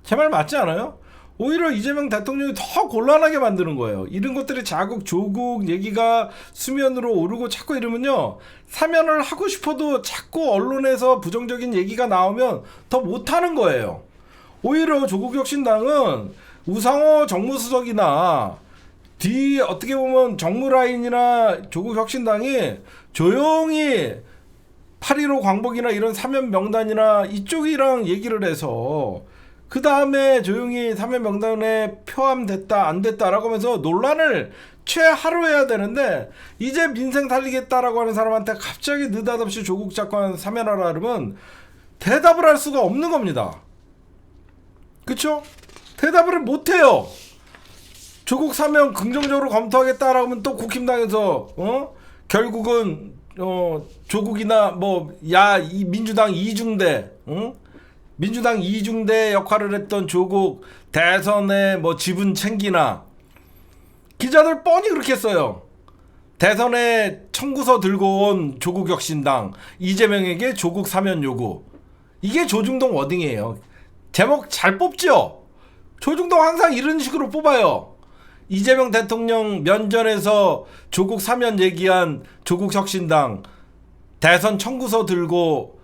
제 말 맞지 않아요? 오히려 이재명 대통령이 더 곤란하게 만드는 거예요. 이런 것들이 자국 조국 얘기가 수면으로 오르고 자꾸 이러면요, 사면을 하고 싶어도 자꾸 언론에서 부정적인 얘기가 나오면 더 못하는 거예요. 오히려 조국혁신당은 우상호 정무수석이나 뒤 어떻게 보면 정무라인이나 조국혁신당이 조용히 8.15 광복이나 이런 사면 명단이나 이쪽이랑 얘기를 해서 그 다음에 조용히 사면 명단에 포함됐다 안 됐다라고 하면서 논란을 최하로 해야 되는데 이제 민생 살리겠다라고 하는 사람한테 갑자기 느닷없이 조국 장관 사면하라 그러면 대답을 할 수가 없는 겁니다. 그쵸? 대답을 못해요. 조국 사면 긍정적으로 검토하겠다라고 하면 또 국힘당에서 결국은 조국이나 이 민주당 이중대 민주당 이중대 역할을 했던 조국 대선에 지분 챙기나 기자들 뻔히 그렇게 써요. 대선에 청구서 들고 온 조국혁신당 이재명에게 조국 사면 요구. 이게 조중동 워딩이에요. 제목 잘 뽑죠? 조중동 항상 이런 식으로 뽑아요. 이재명 대통령 면전에서 조국 사면 얘기한 조국혁신당 대선 청구서 들고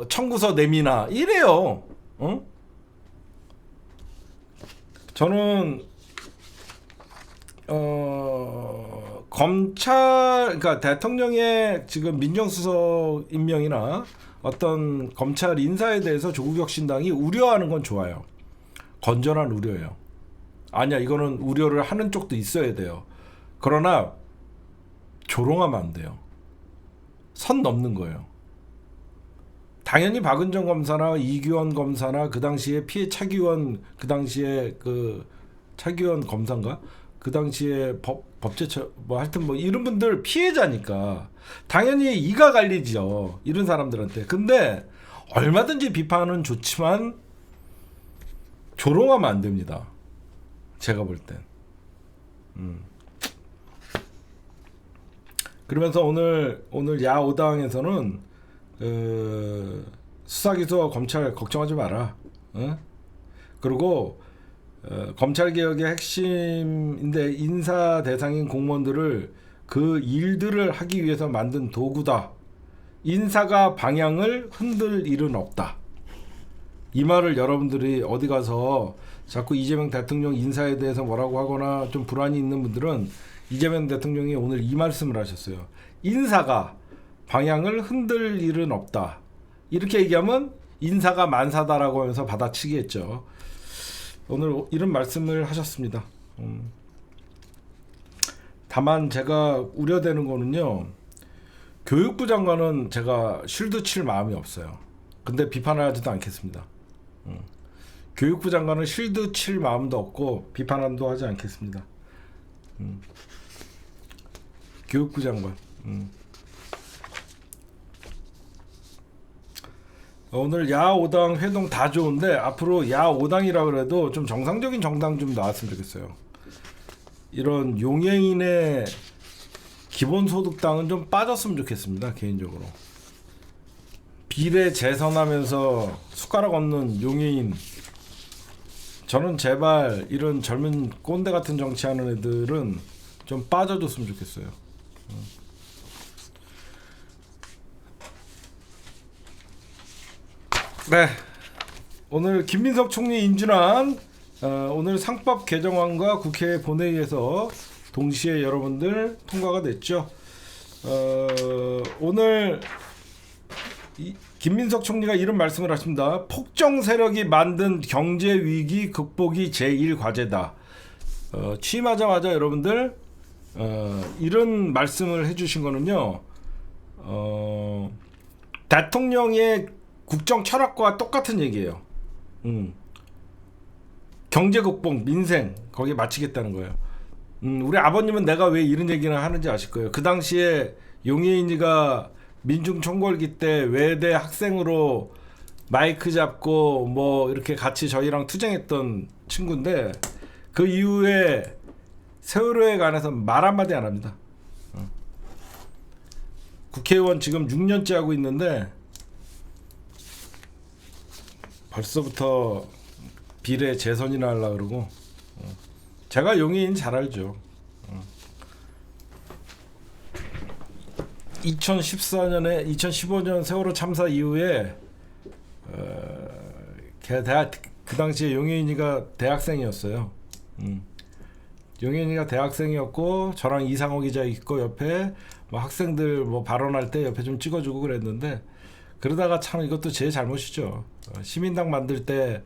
청구서 내미나 이래요. 저는 검찰 그러니까 대통령의 지금 민정수석 임명이나 어떤 검찰 인사에 대해서 조국혁신당이 우려하는 건 좋아요. 건전한 우려예요. 아니야, 이거는 우려를 하는 쪽도 있어야 돼요. 그러나 조롱하면 안 돼요. 선 넘는 거예요. 당연히 박은정 검사나 이규원 검사나 그 당시에 피해 차기원 그 당시에 그 차기원 검사인가? 그 당시에 법제처 하여튼 이런 분들 피해자니까 당연히 이가 갈리죠. 이런 사람들한테. 근데 얼마든지 비판은 좋지만 조롱하면 안 됩니다. 제가 볼 땐. 그러면서 오늘 야5당에서는 수사기소 검찰 걱정하지 마라. 그리고 검찰개혁의 핵심인데 인사 대상인 공무원들을 그 일들을 하기 위해서 만든 도구다. 인사가 방향을 흔들 일은 없다. 이 말을 여러분들이 어디 가서 자꾸 이재명 대통령 인사에 대해서 뭐라고 하거나 좀 불안이 있는 분들은 이재명 대통령이 오늘 이 말씀을 하셨어요. 인사가 방향을 흔들 일은 없다. 이렇게 얘기하면 인사가 만사다라고 하면서 받아치겠죠. 오늘 이런 말씀을 하셨습니다. 다만 제가 우려되는 거는요. 교육부 장관은 제가 쉴드 칠 마음이 없어요. 근데 비판하지도 않겠습니다. 교육부 장관은 쉴드 칠 마음도 없고 비판도 하지 않겠습니다. 교육부 장관. 오늘 야5당 회동 다 좋은데 앞으로 야5당이라 그래도 좀 정상적인 정당 좀 나왔으면 좋겠어요. 이런 용해인의 기본소득당은 좀 빠졌으면 좋겠습니다. 개인적으로. 비례 재선하면서 숟가락 없는 용해인, 저는 제발 이런 젊은 꼰대 같은 정치하는 애들은 좀 빠져줬으면 좋겠어요. 네, 오늘 김민석 총리 인준안 오늘 상법 개정안과 국회 본회의에서 동시에 여러분들 통과가 됐죠. 오늘 김민석 총리가 이런 말씀을 하십니다. 폭정 세력이 만든 경제 위기 극복이 제1과제다. 취임하자마자 여러분들 이런 말씀을 해주신 거는요. 대통령의 국정 철학과 똑같은 얘기예요. 경제 극복, 민생 거기에 맞추겠다는 거예요. 우리 아버님은 내가 왜 이런 얘기를 하는지 아실 거예요. 그 당시에 용해인이가 민중총궐기 때 외대 학생으로 마이크 잡고 이렇게 같이 저희랑 투쟁했던 친구인데 그 이후에 세월호에 관해서 말 한마디 안 합니다. 국회의원 지금 6년째 하고 있는데 벌써부터 비례 재선이나 하려고 그러고. 제가 용해인 잘 알죠. 2015년 세월호 참사 이후에 그 당시에 용혜인이가 대학생이었어요. 용혜인이가 대학생이었고 저랑 이상호 기자 있고 옆에 뭐 학생들 뭐 발언할 때 옆에 좀 찍어주고 그랬는데, 그러다가 참 이것도 제 잘못이죠. 시민당 만들 때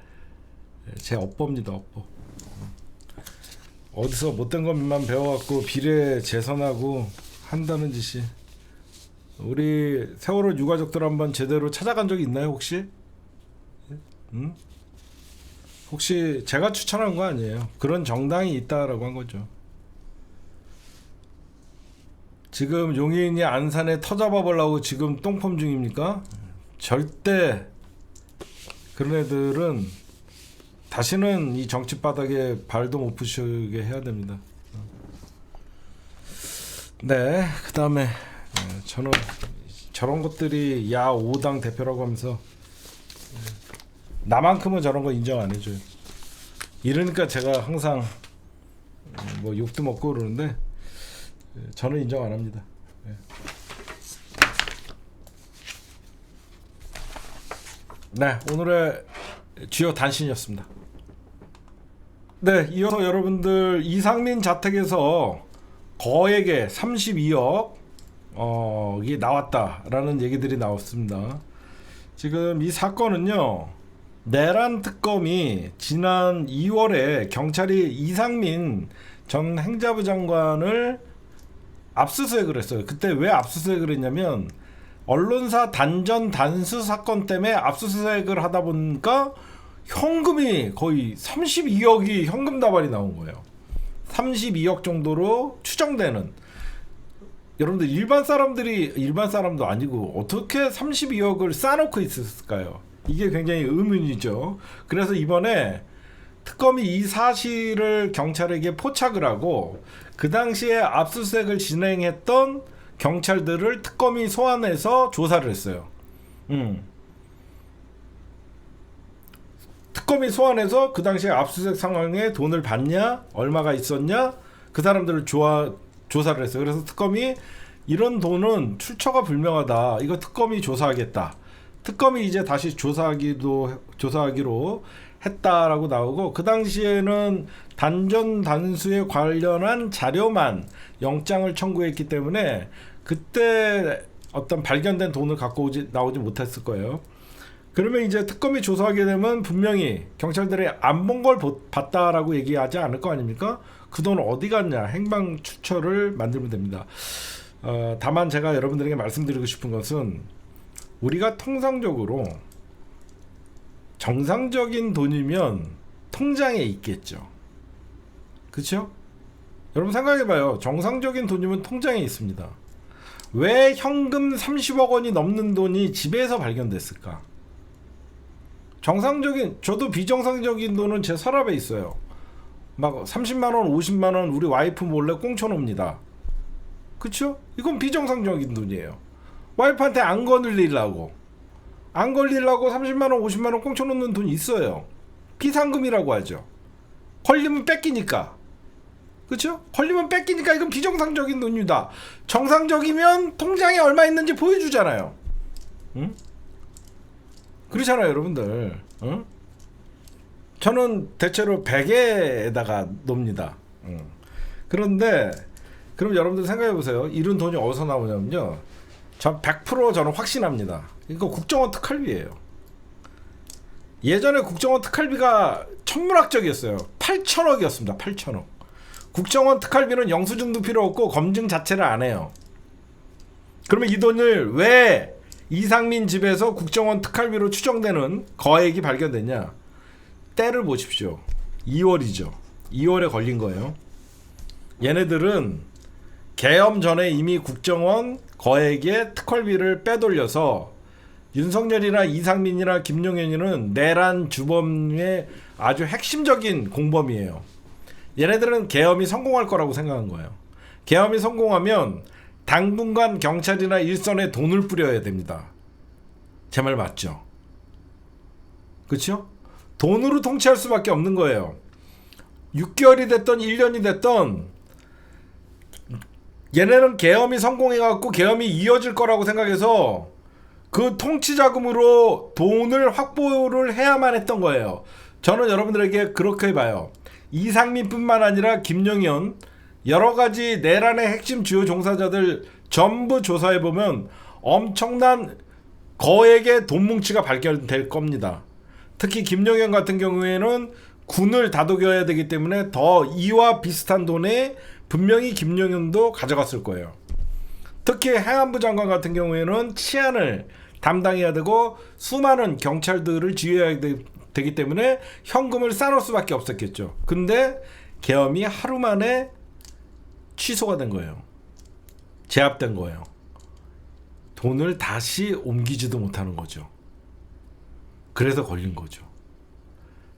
제 업보입니다. 업보. 어디서 못된 것만 배워갖고 비례 재선하고 한다는 짓이. 우리 세월호 유가족들 한번 제대로 찾아간 적이 있나요 혹시? 혹시 제가 추천한 거 아니에요. 그런 정당이 있다라고 한 거죠. 지금 용인이 안산에 터잡아보려고 지금 똥폼 중입니까? 절대 그런 애들은 다시는 이 정치 바닥에 발도 못 푸시게 해야 됩니다. 네, 그 다음에 저는 저런 것들이 야 5당 대표라고 하면서 나만큼은 저런 거 인정 안 해줘요. 이러니까 제가 항상 뭐 욕도 먹고 그러는데 저는 인정 안 합니다. 네, 오늘의 주요 단신이었습니다. 네, 이어서 여러분들 이상민 자택에서 거액의 32억 이게 나왔다라는 얘기들이 나왔습니다. 지금 이 사건은요, 내란 특검이 지난 2월에 경찰이 이상민 전 행자부 장관을 압수수색을 했어요. 그때 왜 압수수색을 했냐면 언론사 단전 단수 사건 때문에 압수수색을 하다 보니까 현금이 거의 32억이 현금 다발이 나온 거예요. 32억 정도로 추정되는. 여러분들 일반 사람도 아니고 어떻게 32억을 쌓아놓고 있었을까요? 이게 굉장히 의문이죠. 그래서 이번에 특검이 이 사실을 경찰에게 포착을 하고 그 당시에 압수수색을 진행했던 경찰들을 특검이 소환해서 조사를 했어요. 특검이 소환해서 그 당시에 압수수색 상황에 돈을 받냐, 얼마가 있었냐, 그 사람들을 조사를 했어요. 그래서 특검이 이런 돈은 출처가 불명하다. 이거 특검이 조사하겠다. 특검이 이제 다시 조사하기로 했다라고 나오고, 그 당시에는 단전 단수에 관련한 자료만 영장을 청구했기 때문에 그때 어떤 발견된 돈을 갖고 나오지 못했을 거예요. 그러면 이제 특검이 조사하게 되면 분명히 경찰들이 안 본 걸 봤다라고 얘기하지 않을 거 아닙니까? 그 돈 어디 갔냐, 행방 추처를 만들면 됩니다. 다만 제가 여러분들에게 말씀드리고 싶은 것은 우리가 통상적으로 정상적인 돈이면 통장에 있겠죠. 그렇죠? 여러분 생각해봐요. 정상적인 돈이면 통장에 있습니다. 왜 현금 30억 원이 넘는 돈이 집에서 발견됐을까? 저도 비정상적인 돈은 제 서랍에 있어요. 막 30만 원, 50만 원 우리 와이프 몰래 꽁쳐놓습니다. 그쵸? 이건 비정상적인 돈이에요. 와이프한테 안 걸리려고 30만 원, 50만 원 꽁쳐놓는 돈이 있어요. 비상금이라고 하죠. 걸리면 뺏기니까. 그쵸? 걸리면 뺏기니까 이건 비정상적인 돈이다. 정상적이면 통장에 얼마 있는지 보여주잖아요. 응? 그렇잖아요, 여러분들. 응? 저는 대체로 베개에다가 놓습니다. 응. 그런데 그럼 여러분들 생각해보세요. 이런 돈이 어디서 나오냐면요, 전 100% 저는 확신합니다. 이거 국정원 특활비예요. 예전에 국정원 특활비가 천문학적이었어요. 8천억이었습니다. 8천억. 국정원 특활비는 영수증도 필요 없고 검증 자체를 안 해요. 그러면 이 돈을 왜 이상민 집에서 국정원 특활비로 추정되는 거액이 발견됐냐? 때를 보십시오. 2월이죠. 2월에 걸린 거예요. 얘네들은 계엄 전에 이미 국정원 거액의 특활비를 빼돌려서 윤석열이나 이상민이나 김용현이는 내란 주범의 아주 핵심적인 공범이에요. 얘네들은 계엄이 성공할 거라고 생각한 거예요. 계엄이 성공하면 당분간 경찰이나 일선에 돈을 뿌려야 됩니다. 제 말 맞죠? 그렇죠? 돈으로 통치할 수밖에 없는 거예요. 6개월이 됐던 1년이 됐던 얘네는 계엄이 성공해갖고 계엄이 이어질 거라고 생각해서 그 통치 자금으로 돈을 확보를 해야만 했던 거예요. 저는 여러분들에게 그렇게 봐요. 이상민뿐만 아니라 김용현 여러 가지 내란의 핵심 주요 종사자들 전부 조사해 보면 엄청난 거액의 돈 뭉치가 발견될 겁니다. 특히 김용현 같은 경우에는 군을 다독여야 되기 때문에 더 이와 비슷한 돈에 분명히 김용현도 가져갔을 거예요. 특히 행안부 장관 같은 경우에는 치안을 담당해야 되고 수많은 경찰들을 지휘해야 되기 때문에 현금을 쌓을 수밖에 없었겠죠. 근데 계엄이 하루 만에 취소가 된 거예요. 제압된 거예요. 돈을 다시 옮기지도 못하는 거죠. 그래서 걸린 거죠.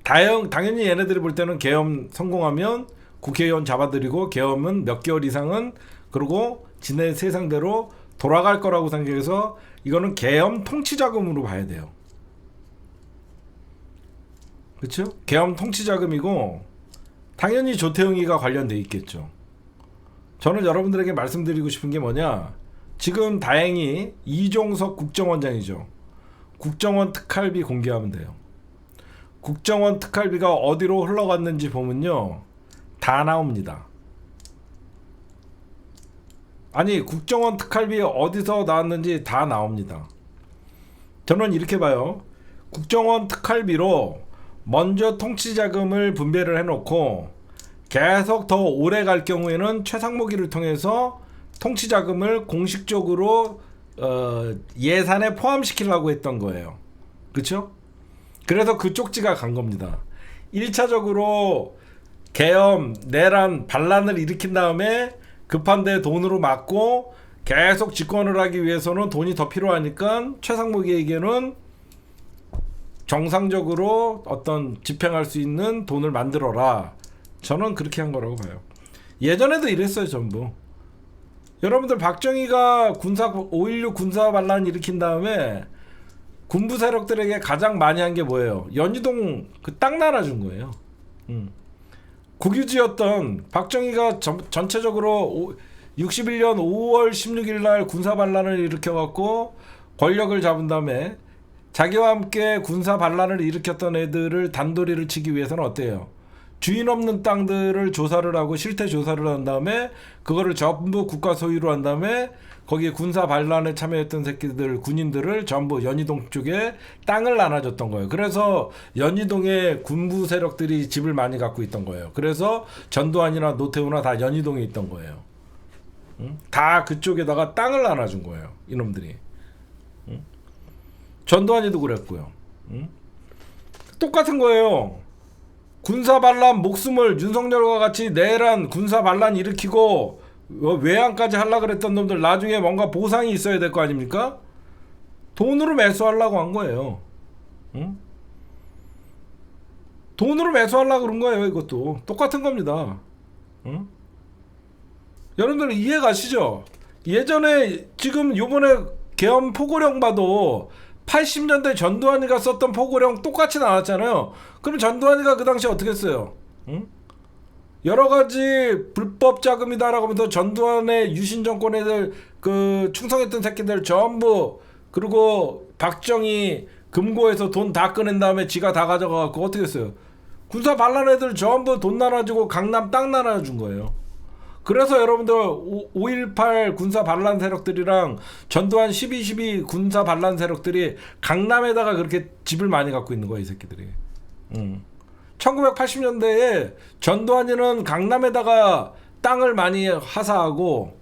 당연히 얘네들이 볼 때는 계엄 성공하면 국회의원 잡아들이고 계엄은 몇 개월 이상은 그리고 지네 세상대로 돌아갈 거라고 생각해서 이거는 계엄 통치자금으로 봐야 돼요. 그렇죠? 계엄 통치자금이고 당연히 조태웅이가 관련돼 있겠죠. 저는 여러분들에게 말씀드리고 싶은 게 뭐냐, 지금 다행히 이종석 국정원장이죠. 국정원 특활비 공개하면 돼요. 국정원 특활비가 어디로 흘러갔는지 보면요 다 나옵니다. 아니 국정원 특활비 어디서 나왔는지 다 나옵니다. 저는 이렇게 봐요. 국정원 특활비로 먼저 통치자금을 분배를 해놓고 계속 더 오래 갈 경우에는 최상목이를 통해서 통치자금을 공식적으로 예산에 포함시키려고 했던 거예요. 그렇죠? 그래서 그 쪽지가 간 겁니다. 1차적으로 계엄, 내란, 반란을 일으킨 다음에 급한데 돈으로 막고 계속 집권을 하기 위해서는 돈이 더 필요하니까 최상목에게는 정상적으로 어떤 집행할 수 있는 돈을 만들어라. 저는 그렇게 한 거라고 봐요. 예전에도 이랬어요, 전부. 여러분들 박정희가 5.16 군사 반란 일으킨 다음에 군부 세력들에게 가장 많이 한 게 뭐예요? 연희동 그 땅 나눠준 거예요. 국유지였던 박정희가 전체적으로 61년 5월 16일 날 군사 반란을 일으켜갖고 권력을 잡은 다음에 자기와 함께 군사 반란을 일으켰던 애들을 단도리를 치기 위해서는 어때요? 주인 없는 땅들을 조사를 하고 실태 조사를 한 다음에 그거를 전부 국가 소유로 한 다음에 거기에 군사 반란에 참여했던 새끼들 군인들을 전부 연희동 쪽에 땅을 나눠줬던 거예요. 그래서 연희동에 군부 세력들이 집을 많이 갖고 있던 거예요. 그래서 전두환이나 노태우나 다 연희동에 있던 거예요. 응? 다 그쪽에다가 땅을 나눠준 거예요. 이놈들이. 응? 전두환이도 그랬고요. 응? 똑같은 거예요. 군사 반란 목숨을 윤석열과 같이 내란 군사 반란 일으키고 외환까지 하려고 그랬던 놈들 나중에 뭔가 보상이 있어야 될 거 아닙니까? 돈으로 매수하려고 한 거예요. 응? 돈으로 매수하려고 그런 거예요. 이것도 똑같은 겁니다. 응? 여러분들 이해 가시죠? 예전에 지금 요번에 계엄 포고령 봐도 80년대 전두환이가 썼던 포고령 똑같이 나왔잖아요. 그럼 전두환이가 그 당시 어떻게 했어요? 응? 여러 가지 불법 자금이다라고 하면서 전두환의 유신 정권에 그 충성했던 새끼들 전부 그리고 박정희 금고에서 돈 다 꺼낸 다음에 지가 다 가져가갖고 어떻게 했어요? 군사 반란 애들 전부 돈 나눠주고 강남 땅 나눠준 거예요. 그래서 여러분들 5.18 군사 반란 세력들이랑 전두환 12.12 군사 반란 세력들이 강남에다가 그렇게 집을 많이 갖고 있는 거야, 이 새끼들이. 1980년대에 전두환이는 강남에다가 땅을 많이 하사하고,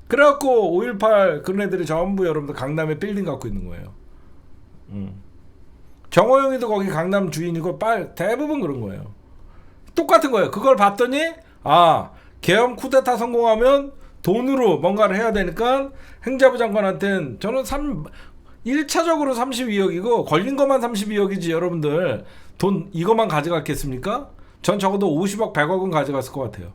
그래갖고 5.18 그런 애들이 전부 여러분들 강남에 빌딩 갖고 있는 거예요. 정호영이도 거기 강남 주인이고 대부분 그런 거예요. 똑같은 거예요. 그걸 봤더니 계엄 쿠데타 성공하면 돈으로 뭔가를 해야 되니까 행자부 장관한테는 저는 1차적으로 32억이고 걸린 것만 32억이지 여러분들 돈 이것만 가져갔겠습니까? 전 적어도 50억 100억은 가져갔을 것 같아요.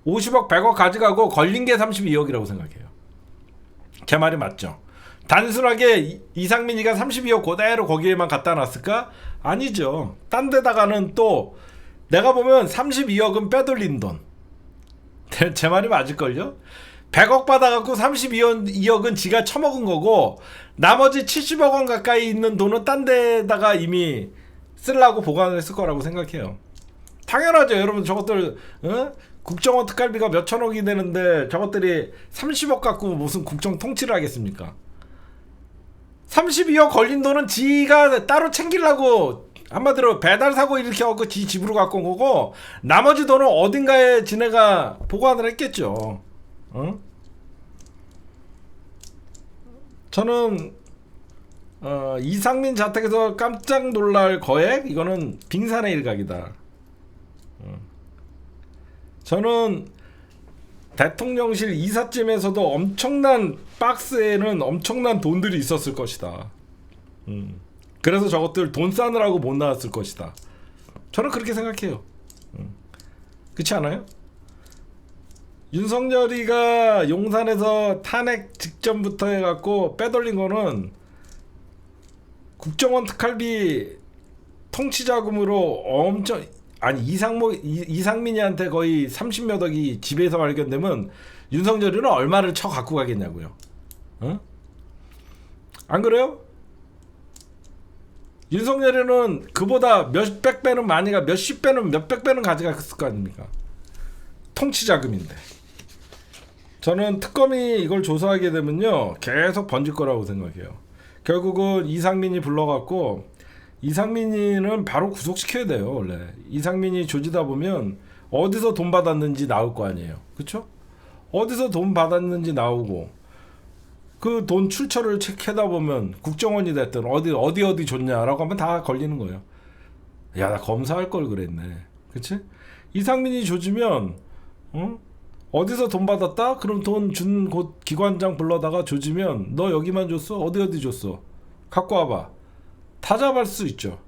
50억 100억 가져가고 걸린 게 32억이라고 생각해요. 제 말이 맞죠? 단순하게 이상민이가 32억 그대로 거기에만 갖다 놨을까? 아니죠. 딴 데다가는 또 내가 보면 32억은 빼돌린 돈. 제 말이 맞을걸요? 100억 받아갖고 32억은 지가 처먹은 거고 나머지 70억 원 가까이 있는 돈은 딴 데다가 이미 쓰려고 보관을 했을 거라고 생각해요. 당연하죠. 여러분 저것들 국정원 특활비가 몇 천억이 되는데 저것들이 30억 갖고 무슨 국정 통치를 하겠습니까? 32억 걸린 돈은 지가 따로 챙기려고 한마디로 배달 사고 일으켜갖고 지 집으로 갖고 온 거고, 나머지 돈은 어딘가에 지네가 보관을 했겠죠. 저는 이상민 자택에서 깜짝 놀랄 거액, 이거는 빙산의 일각이다. 저는 대통령실 이삿짐에서도 엄청난 박스에는 엄청난 돈들이 있었을 것이다. 그래서 저것들 돈 싸느라고 못 나왔을 것이다. 저는 그렇게 생각해요. 그렇지 않아요? 윤석열이가 용산에서 탄핵 직전부터 해갖고 빼돌린 거는 국정원 특활비 통치자금으로 엄청, 아니 이상민이한테 거의 30몇 억이 집에서 발견되면 윤석열이는 얼마를 쳐 갖고 가겠냐고요. 안 그래요? 윤석열이는 그보다 몇백 배는 많이가, 몇십 배는 몇백 배는 가져갔을 거 아닙니까? 통치자금인데. 저는 특검이 이걸 조사하게 되면요 계속 번질 거라고 생각해요. 결국은 이상민이 불러갖고, 이상민이는 바로 구속시켜야 돼요. 원래 이상민이 조지다 보면 어디서 돈 받았는지 나올 거 아니에요. 그쵸? 어디서 돈 받았는지 나오고, 그 돈 출처를 체크하다 보면 국정원이 됐든 어디 줬냐라고 하면 다 걸리는 거예요. 야, 나 검사할 걸 그랬네. 그치? 이상민이 조지면 어디서 돈 받았다? 그럼 돈 준 곳 기관장 불러다가 조지면 너 여기만 줬어? 어디 줬어? 갖고 와봐. 다 잡을 수 있죠.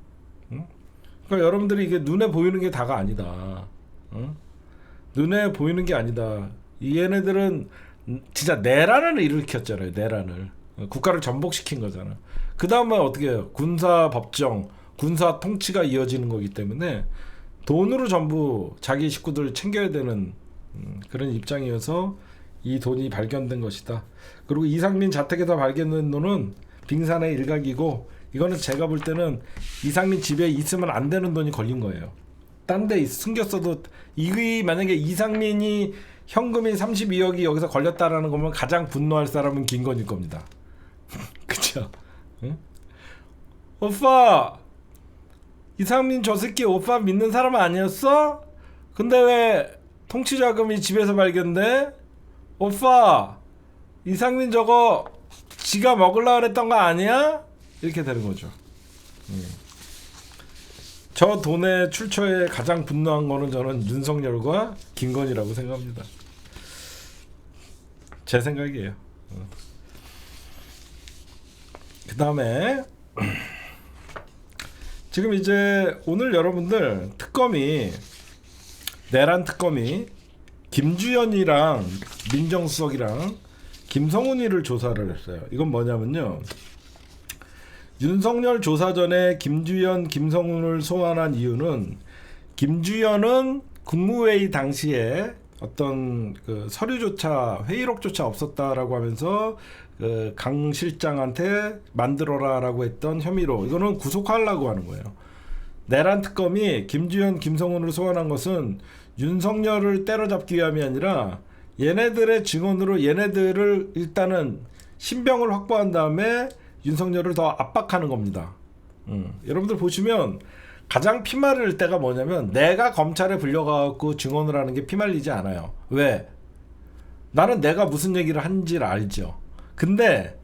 그러니까 여러분들이 이게 눈에 보이는 게 다가 아니다. 눈에 보이는 게 아니다. 얘네들은 진짜 내란을 일으켰잖아요. 내란을. 국가를 전복시킨 거잖아. 그 다음에 어떻게 해요? 군사 법정, 군사 통치가 이어지는 거기 때문에 돈으로 전부 자기 식구들을 챙겨야 되는 그런 입장이어서 이 돈이 발견된 것이다. 그리고 이상민 자택에서 발견된 돈은 빙산의 일각이고, 이거는 제가 볼 때는 이상민 집에 있으면 안 되는 돈이 걸린 거예요. 딴 데 숨겼어도, 이게 만약에 이상민이 현금이 32억이 여기서 걸렸다라는 거면 가장 분노할 사람은 김건희일 겁니다. 그쵸? 응? 오빠, 이상민 저 새끼 오빠 믿는 사람 아니었어? 근데 왜 통치자금이 집에서 발견돼? 오빠, 이상민 저거 지가 먹으려고 그랬던 거 아니야? 이렇게 되는 거죠. 저 돈의 출처에 가장 분노한 거는 저는 윤석열과 김건희라고 생각합니다. 제 생각이에요. 그 다음에 지금 이제 오늘 여러분들 특검이, 내란 특검이 김주현이랑 민정수석이랑 김성훈이를 조사를 했어요. 이건 뭐냐면요, 윤석열 조사 전에 김주현, 김성훈을 소환한 이유는, 김주현은 국무회의 당시에 어떤 그 서류조차, 회의록조차 없었다라고 하면서 그 강 실장한테 만들어라라고 했던 혐의로, 이거는 구속하려고 하는 거예요. 내란 특검이 김주현, 김성훈을 소환한 것은 윤석열을 때려잡기 위함이 아니라 얘네들의 증언으로 얘네들을 일단은 신병을 확보한 다음에 윤석열을 더 압박하는 겁니다. 여러분들 보시면 가장 피말릴 때가 뭐냐면, 내가 검찰에 불려가고 증언을 하는 게 피말리지 않아요. 왜? 나는 내가 무슨 얘기를 한지를 알죠. 근데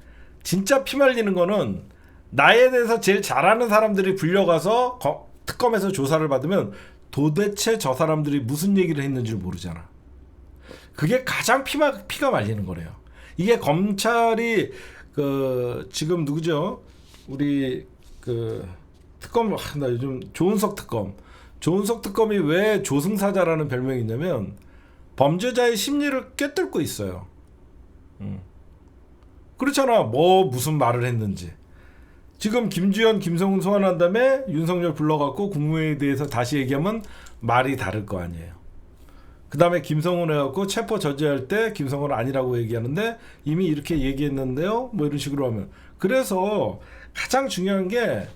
진짜 피말리는 거는 나에 대해서 제일 잘하는 사람들이 불려가서 특검에서 조사를 받으면 도대체 저 사람들이 무슨 얘기를 했는지를 모르잖아. 그게 가장 피가 말리는 거래요. 이게 검찰이 지금 누구죠? 우리 특검, 나 요즘 조은석 특검이 왜 조승사자라는 별명이 있냐면 범죄자의 심리를 꿰뚫고 있어요. 그렇잖아. 무슨 말을 했는지. 지금 김주현, 김성훈 소환한 다음에 윤석열 불러갖고 국무회의에 대해서 다시 얘기하면 말이 다를 거 아니에요. 그 다음에 김성훈 해갖고 체포 저지할 때 김성훈은 아니라고 얘기하는데 이미 이렇게 얘기했는데요, 뭐 이런 식으로 하면. 그래서 가장 중요한 게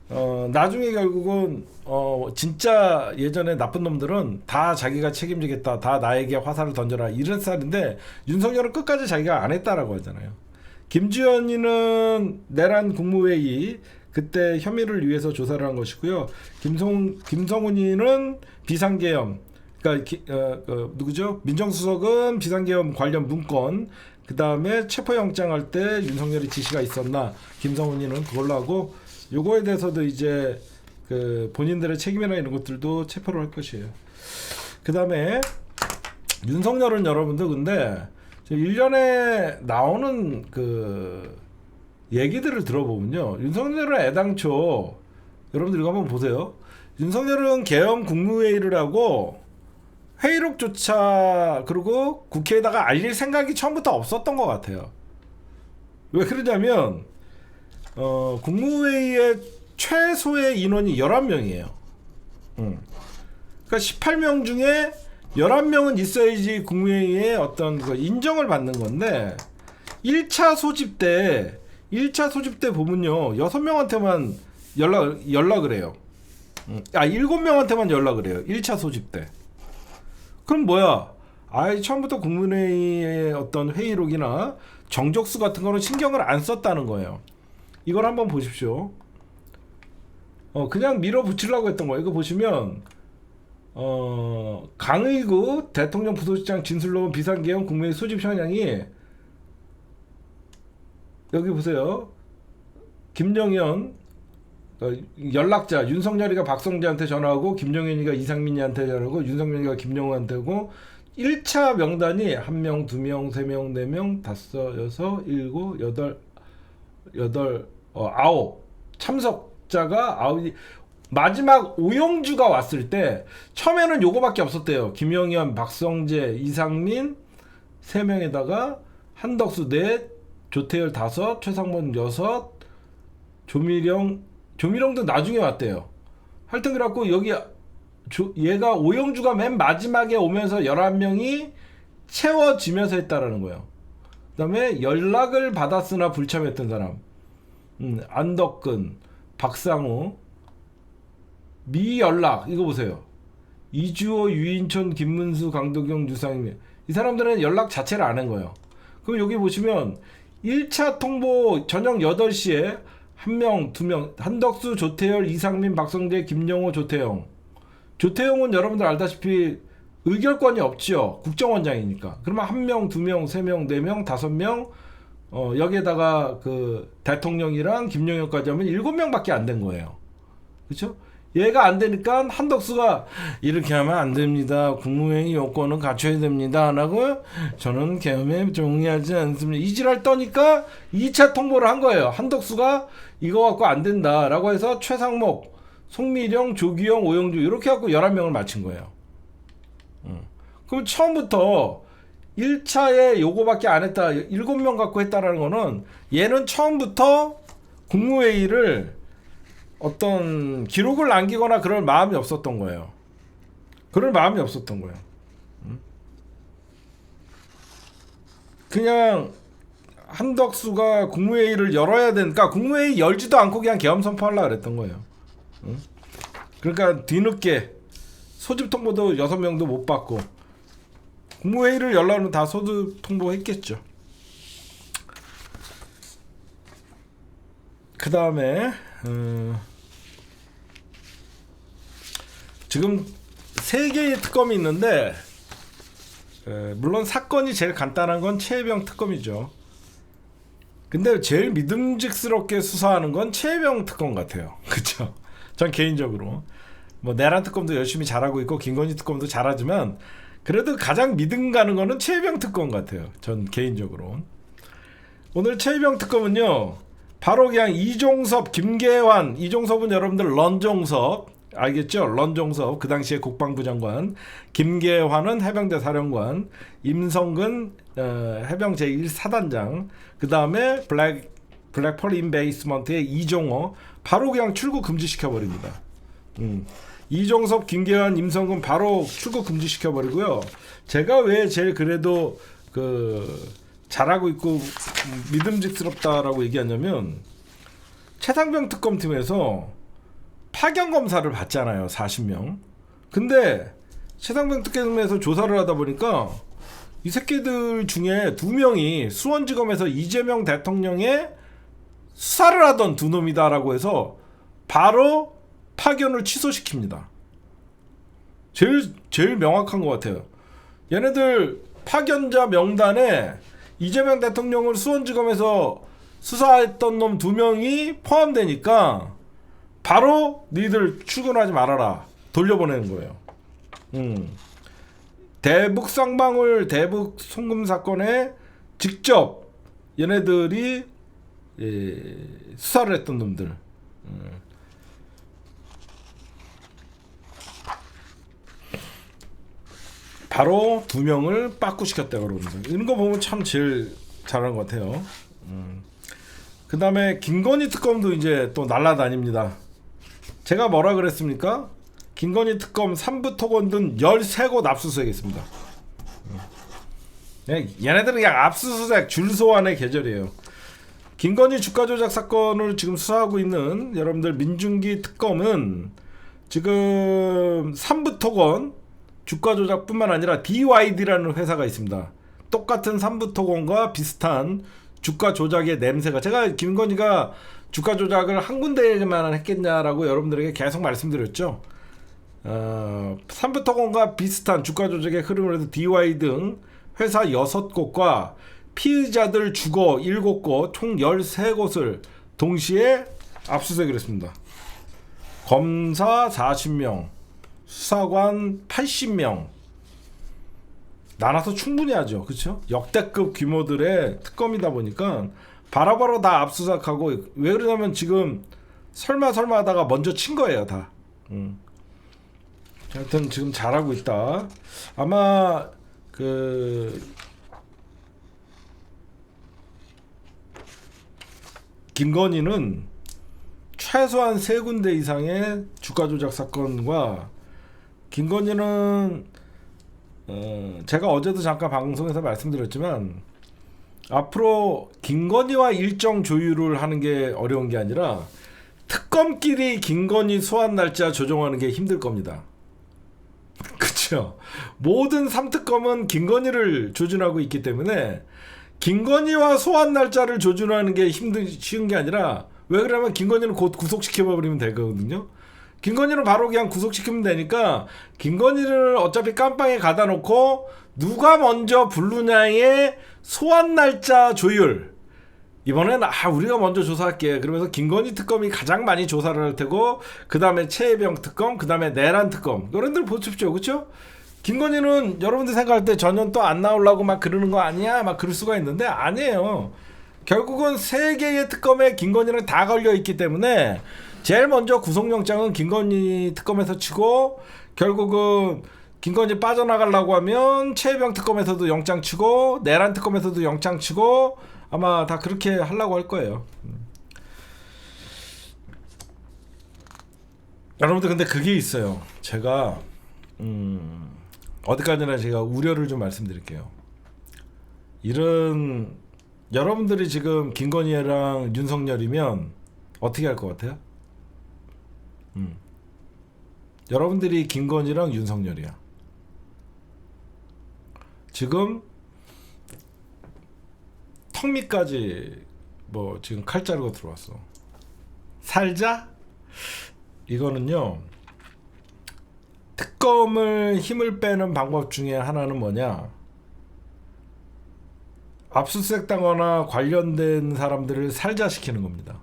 나중에 결국은 진짜 예전에 나쁜 놈들은 다 자기가 책임지겠다, 다 나에게 화살을 던져라 이런 스타일인데 윤석열은 끝까지 자기가 안 했다라고 하잖아요. 김주현이는 내란 국무회의 그때 혐의를 위해서 조사를 한 것이고요. 김성훈이는 비상계엄, 그러니까 누구죠? 민정수석은 비상계엄 관련 문건, 그 다음에 체포영장 할 때 윤석열이 지시가 있었나, 김성훈이는 그걸로 하고, 요거에 대해서도 이제 그 본인들의 책임이나 이런 것들도 체포를 할 것이에요. 그 다음에 윤석열은 여러분들 근데 1년에 나오는 그 얘기들을 들어보면요, 윤석열은 애당초 여러분들 이거 한번 보세요. 윤석열은 계엄 국무회의를 하고 회의록조차 그리고 국회에다가 알릴 생각이 처음부터 없었던 것 같아요. 왜 그러냐면 국무회의의 최소의 인원이 11명이에요. 그러니까 18명 중에 11명은 있어야지 국무회의에 어떤 그 인정을 받는 건데 1차 소집 때 보면요, 6명한테만 연락을 해요. 7명한테만 연락을 해요. 1차 소집 때. 그럼 뭐야? 처음부터 국무회의의 어떤 회의록이나 정적수 같은 거는 신경을 안 썼다는 거예요. 이걸 한번 보십시오. 그냥 밀어붙이려고 했던 거예요. 이거 보시면 강의구 대통령 부속실장 진술로원 비상계엄 국무회의 소집 현황이 여기 보세요. 김영현 연락자 윤석열이가 박성재한테 전화하고 김영현이가 이상민이한테 전화하고 윤석열이가 김영호한테고 1차 명단이 1명, 2명, 3명, 4명, 5, 6, 7, 8, 9 참석자가 9. 마지막 오영주가 왔을 때 처음에는 요거밖에 없었대요. 김영현, 박성재, 이상민 3명에다가 한덕수 4, 조태열 5, 최상문 6, 조미령도 나중에 왔대요. 하여튼 그래갖고 여기 얘가 오영주가 맨 마지막에 오면서 11명이 채워지면서 했다라는 거예요. 그 다음에 연락을 받았으나 불참했던 사람, 안덕근, 박상우, 미연락, 이거 보세요. 이주호, 유인촌, 김문수, 강도경, 유상민, 이 사람들은 연락 자체를 안 한 거예요. 그럼 여기 보시면 1차 통보 저녁 8시에 1명, 2명, 한덕수, 조태열, 이상민, 박성재, 김영호, 조태영은 여러분들 알다시피 의결권이 없죠. 국정원장이니까. 그러면 1명, 2명, 3명, 4명, 5명, 여기에다가 그 대통령이랑 김영호까지 하면 7명밖에 안 된 거예요. 그렇죠? 얘가 안 되니까 한덕수가 이렇게 하면 안 됩니다. 국무회의 요건은 갖춰야 됩니다. 라고 저는 계엄에 동의하지 않습니다. 이지랄 떠니까 2차 통보를 한 거예요. 한덕수가 이거 갖고 안 된다. 라고 해서 최상목, 송미령, 조규영, 오영주 이렇게 갖고 11명을 맞힌 거예요. 그럼 처음부터 1차에 요거밖에 안 했다. 7명 갖고 했다라는 거는 얘는 처음부터 국무회의를 어떤 기록을 남기거나 그럴 마음이 없었던 거예요. 그냥 한덕수가 국무회의를 열어야 되니까 국무회의 열지도 않고 그냥 계엄 선포하려고 그랬던 거예요. 그러니까 뒤늦게 소집 통보도 6명도 못 받고 국무회의를 열려면 다 소집 통보했겠죠. 그 다음에 지금 3개의 특검이 있는데 물론 사건이 제일 간단한 건 최혜병 특검이죠. 근데 제일 믿음직스럽게 수사하는 건 최혜병 특검 같아요. 그렇죠? 전 개인적으로 뭐 내란 특검도 열심히 잘하고 있고 김건희 특검도 잘하지만 그래도 가장 믿음 가는 거는 최혜병 특검 같아요. 전 개인적으로. 오늘 최혜병 특검은요, 바로 그냥 이종섭, 김계환, 이종섭은 여러분들 런종섭 알겠죠? 런종섭 그 당시에 국방부 장관, 김계환은 해병대 사령관, 임성근 해병 제1사단장, 그 다음에 블랙펄 인베이스먼트의 이종호, 바로 그냥 출국 금지시켜버립니다. 이종섭, 김계환, 임성근 바로 출국 금지시켜버리고요. 제가 왜 제일 그래도 잘하고 있고 믿음직스럽다라고 얘기하냐면 최상병 특검팀에서 파견 검사를 받잖아요. 40명. 근데 최상병 특검에서 조사를 하다 보니까 이 새끼들 중에 2명이 수원지검에서 이재명 대통령의 수사를 하던 두 놈이다라고 해서 바로 파견을 취소시킵니다. 제일 명확한 것 같아요. 얘네들 파견자 명단에 이재명 대통령을 수원지검에서 수사했던 놈 2명이 포함되니까 바로 니들 출근하지 말아라 돌려보내는 거예요. 대북 쌍방울 대북 송금 사건에 직접 얘네들이 수사를 했던 놈들. 바로 2명을 빠꾸시켰다고 그러는데 이런 거 보면 참 제일 잘한 것 같아요. 그 다음에 김건희 특검도 이제 또 날라다닙니다. 제가 뭐라 그랬습니까? 김건희 특검 3부 토건 등 13곳 압수수색했습니다. 얘네들은 그냥 압수수색 줄소환의 계절이에요. 김건희 주가 조작 사건을 지금 수사하고 있는 여러분들 민중기 특검은 지금 3부 토건 주가 조작뿐만 아니라 DYD라는 회사가 있습니다. 똑같은 3부 토건과 비슷한 주가 조작의 냄새가, 제가 김건희가 주가 조작을 한 군데에만 했겠냐라고 여러분들에게 계속 말씀드렸죠. 3부 토건과 비슷한 주가 조작의 흐름을 해서 DY 등 회사 6곳과 피의자들 주거 7곳 총 13곳을 동시에 압수수색을 했습니다. 검사 40명, 수사관 80명 나눠서 충분히 하죠. 그렇죠? 역대급 규모들의 특검이다 보니까 바로바로 다 압수수색하고, 왜 그러냐면 지금 설마 하다가 먼저 친 거예요, 다. 하여튼 지금 잘하고 있다. 아마 김건희는 최소한 3군데 이상의 주가 조작 사건과, 김건희는 제가 어제도 잠깐 방송에서 말씀드렸지만 앞으로 김건희와 일정 조율을 하는 게 어려운 게 아니라 특검끼리 김건희 소환 날짜 조정하는 게 힘들 겁니다. 그렇죠? 모든 3특검은 김건희를 조준하고 있기 때문에 김건희와 소환 날짜를 조준하는 게 쉬운 게 아니라, 왜 그러냐면 김건희는 곧 구속시켜버리면 되거든요. 김건희는 바로 그냥 구속시키면 되니까 김건희를 어차피 깜빵에 가다 놓고 누가 먼저 부르냐의 소환 날짜 조율, 이번엔 우리가 먼저 조사할게 그러면서 김건희 특검이 가장 많이 조사를 할 테고, 그 다음에 최혜병 특검, 그 다음에 내란 특검, 여러분들 보십시오. 그렇죠? 김건희는 여러분들 생각할 때 전혀 또 안 나오려고 막 그러는 거 아니야? 막 그럴 수가 있는데 아니에요. 결국은 3개의 특검에 김건희는 다 걸려 있기 때문에 제일 먼저 구속영장은 김건희 특검에서 치고, 결국은 김건희 빠져나가려고 하면 최혜병 특검에서도 영장 치고, 내란 특검에서도 영장 치고, 아마 다 그렇게 하려고 할 거예요. 여러분들 근데 그게 있어요. 제가 어디까지나 제가 우려를 좀 말씀드릴게요. 이런, 여러분들이 지금 김건희랑 윤석열이면 어떻게 할 것 같아요? 여러분들이 김건희랑 윤석열이야. 지금 턱 밑까지 뭐 지금 칼 자루가 들어왔어. 살자? 이거는요, 특검을 힘을 빼는 방법 중에 하나는 뭐냐, 압수수색 당하거나 관련된 사람들을 살자시키는 겁니다.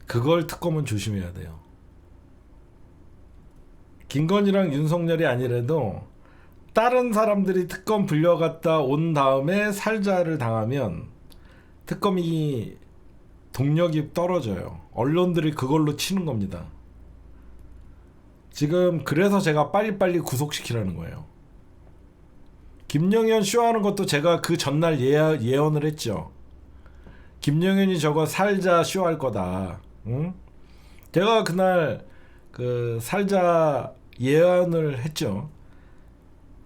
그걸 특검은 조심해야 돼요. 김건희랑 윤석열이 아니라도 다른 사람들이 특검 불려갔다 온 다음에 살자를 당하면 특검이 동력이 떨어져요. 언론들이 그걸로 치는 겁니다. 지금 그래서 제가 빨리빨리 구속시키라는 거예요. 김영현 쇼하는 것도 제가 그 전날 예언을 했죠. 김영현이 저거 살자 쇼할 거다. 응? 제가 그날 그 살자 예언을 했죠.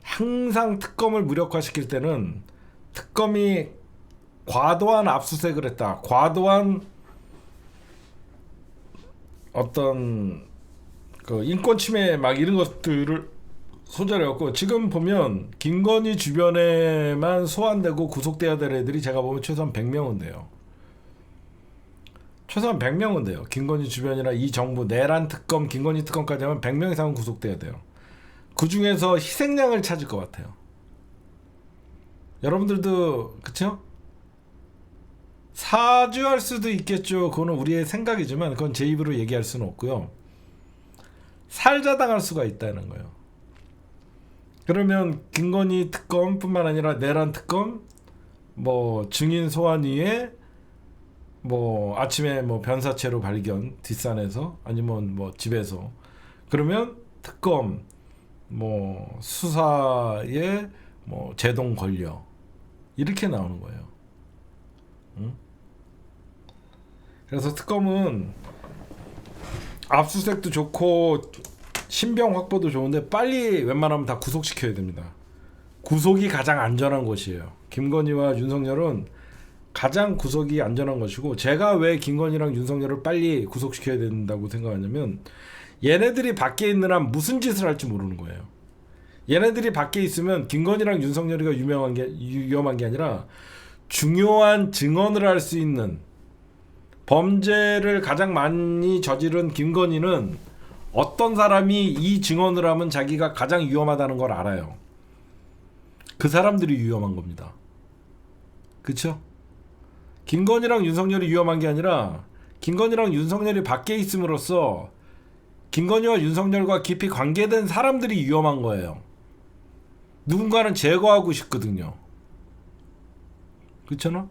항상 특검을 무력화시킬 때는 특검이 과도한 압수수색을 했다, 과도한 어떤 그 인권 침해 막 이런 것들을 소재를 갖고 지금 보면 김건희 주변에만 소환되고 구속돼야 될 애들이 제가 보면 최소한 100명은 돼요. 최소한 100명은 돼요. 김건희 주변이나 이 정부 내란 특검, 김건희 특검까지 하면 100명 이상은 구속돼야 돼요. 그 중에서 희생양을 찾을 것 같아요. 여러분들도 그쵸? 사죄할 수도 있겠죠. 그거는 우리의 생각이지만 그건 제 입으로 얘기할 수는 없고요. 살자당할 수가 있다는 거예요. 그러면 김건희 특검뿐만 아니라 내란 특검, 뭐 증인 소환위에 뭐 아침에 뭐 변사체로 발견 뒷산에서 아니면 뭐 집에서 그러면 특검 뭐 수사에 뭐 제동 걸려 이렇게 나오는 거예요. 응? 그래서 특검은 압수수색도 좋고 신병 확보도 좋은데 빨리 웬만하면 다 구속시켜야 됩니다. 구속이 가장 안전한 것이에요. 김건희와 윤석열은 가장 구속이 안전한 것이고 제가 왜 김건희랑 윤석열을 빨리 구속시켜야 된다고 생각하냐면 얘네들이 밖에 있는 한 무슨 짓을 할지 모르는 거예요. 얘네들이 밖에 있으면 김건희랑 윤석열이가 위험한 게 아니라 중요한 증언을 할 수 있는 범죄를 가장 많이 저지른 김건희는 어떤 사람이 이 증언을 하면 자기가 가장 위험하다는 걸 알아요. 그 사람들이 위험한 겁니다. 그쵸? 김건희랑 윤석열이 위험한 게 아니라 김건희랑 윤석열이 밖에 있음으로써 김건희와 윤석열과 깊이 관계된 사람들이 위험한 거예요. 누군가는 제거하고 싶거든요. 그렇잖아?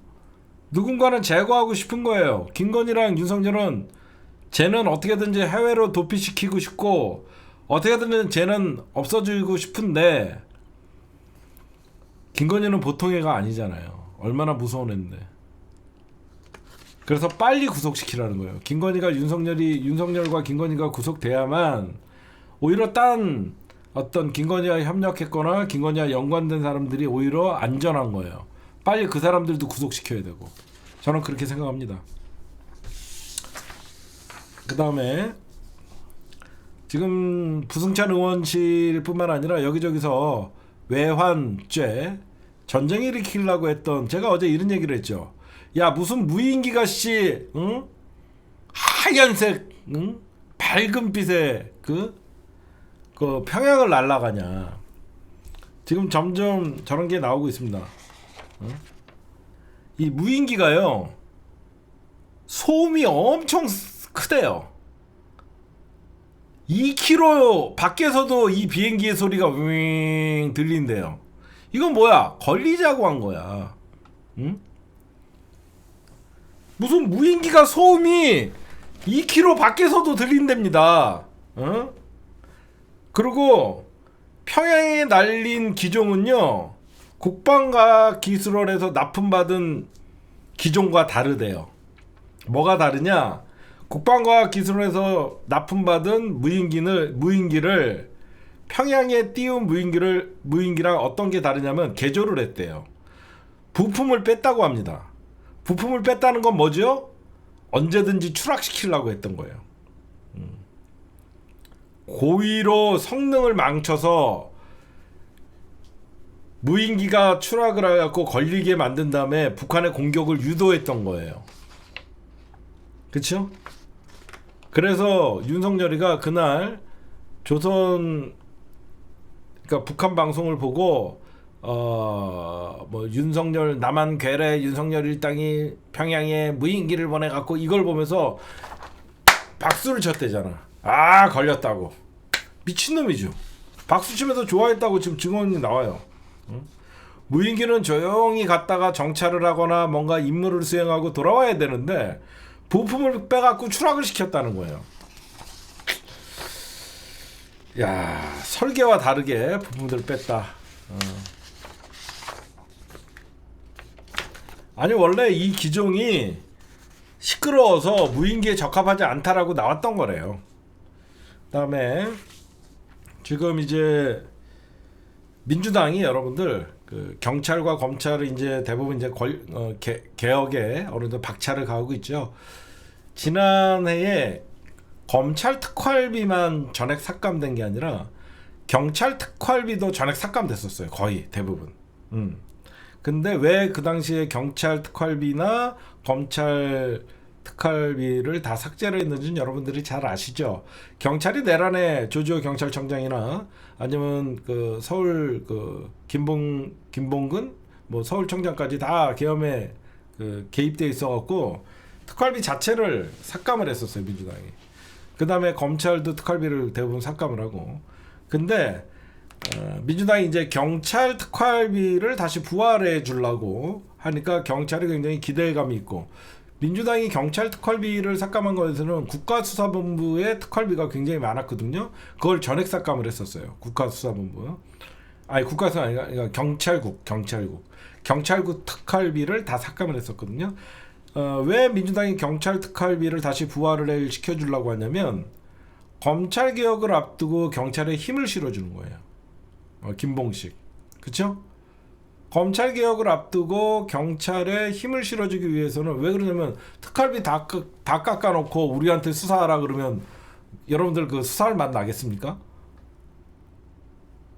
누군가는 제거하고 싶은 거예요. 김건희랑 윤석열은 쟤는 어떻게든지 해외로 도피시키고 싶고 어떻게든 쟤는 없어지고 싶은데 김건희는 보통 애가 아니잖아요. 얼마나 무서운 애인데. 그래서 빨리 구속시키라는 거예요. 윤석열과 김건희가 구속돼야만 오히려 딴 어떤 김건희와 협력했거나 김건희와 연관된 사람들이 오히려 안전한 거예요. 빨리 그 사람들도 구속시켜야 되고. 저는 그렇게 생각합니다. 그 다음에 지금 부승찬 의원실뿐만 아니라 여기저기서 외환죄 전쟁 일으키려고 했던 제가 어제 이런 얘기를 했죠. 야 무슨 무인기가 씨 응? 하얀색 응? 밝은 빛의 그 평양을 날아가냐. 지금 점점 저런 게 나오고 있습니다. 응? 이 무인기가요 소음이 엄청 크대요. 2km 밖에서도 이 비행기의 소리가 윙 들린대요. 이건 뭐야? 걸리자고 한 거야. 응? 무슨 무인기가 소음이 2km 밖에서도 들린답니다. 응? 그리고 평양에 날린 기종은요 국방과학 기술원에서 납품받은 기종과 다르대요. 뭐가 다르냐? 국방과학 기술원에서 납품받은 무인기를 평양에 띄운 무인기랑 어떤 게 다르냐면 개조를 했대요. 부품을 뺐다고 합니다. 부품을 뺐다는 건 뭐죠? 언제든지 추락시키려고 했던 거예요. 고의로 성능을 망쳐서 무인기가 추락을 해갖고 걸리게 만든 다음에 북한의 공격을 유도했던 거예요. 그쵸? 그래서 윤석열이가 그날 그러니까 북한 방송을 보고 뭐 윤석열 남한 괴뢰 윤석열 일당이 평양에 무인기를 보내갖고 이걸 보면서 박수를 쳤대잖아. 아 걸렸다고. 미친놈이죠. 박수치면서 좋아했다고 지금 증언이 나와요. 응? 무인기는 조용히 갔다가 정찰을 하거나 뭔가 임무를 수행하고 돌아와야 되는데 부품을 빼갖고 추락을 시켰다는 거예요. 야 설계와 다르게 부품들을 뺐다. 아니 원래 이 기종이 시끄러워서 무인기에 적합하지 않다라고 나왔던 거래요. 그다음에 지금 이제 민주당이 여러분들 그 경찰과 검찰을 이제 대부분 이제 개혁에 어느 정도 박차를 가하고 있죠. 지난해에 검찰 특활비만 전액 삭감된 게 아니라 경찰 특활비도 전액 삭감됐었어요. 거의 대부분. 근데 왜 그 당시에 경찰 특활비나 검찰 특활비를 다 삭제를 했는지는 여러분들이 잘 아시죠. 경찰이 내란에 조지호 경찰청장이나 아니면 그 서울 그 김봉근 뭐 서울청장까지 다 계엄에 그 개입돼 있어갖고 특활비 자체를 삭감을 했었어요, 민주당이. 그 다음에 검찰도 특활비를 대부분 삭감을 하고. 근데 민주당이 이제 경찰 특활비를 다시 부활해 주려고 하니까 경찰이 굉장히 기대감이 있고, 민주당이 경찰 특활비를 삭감한 거에서는 국가수사본부의 특활비가 굉장히 많았거든요. 그걸 전액 삭감을 했었어요. 국가수사본부. 아니 국가수사 아니라 경찰국 특활비를 다 삭감을 했었거든요. 왜 민주당이 경찰 특활비를 다시 부활을 시켜주려고 하냐면 검찰 개혁을 앞두고 경찰에 힘을 실어주는 거예요. 김봉식, 그렇죠? 검찰 개혁을 앞두고 경찰에 힘을 실어주기 위해서는 왜 그러냐면 특활비 다 깎아놓고 우리한테 수사하라 그러면 여러분들 그 수사할 맛 나겠습니까?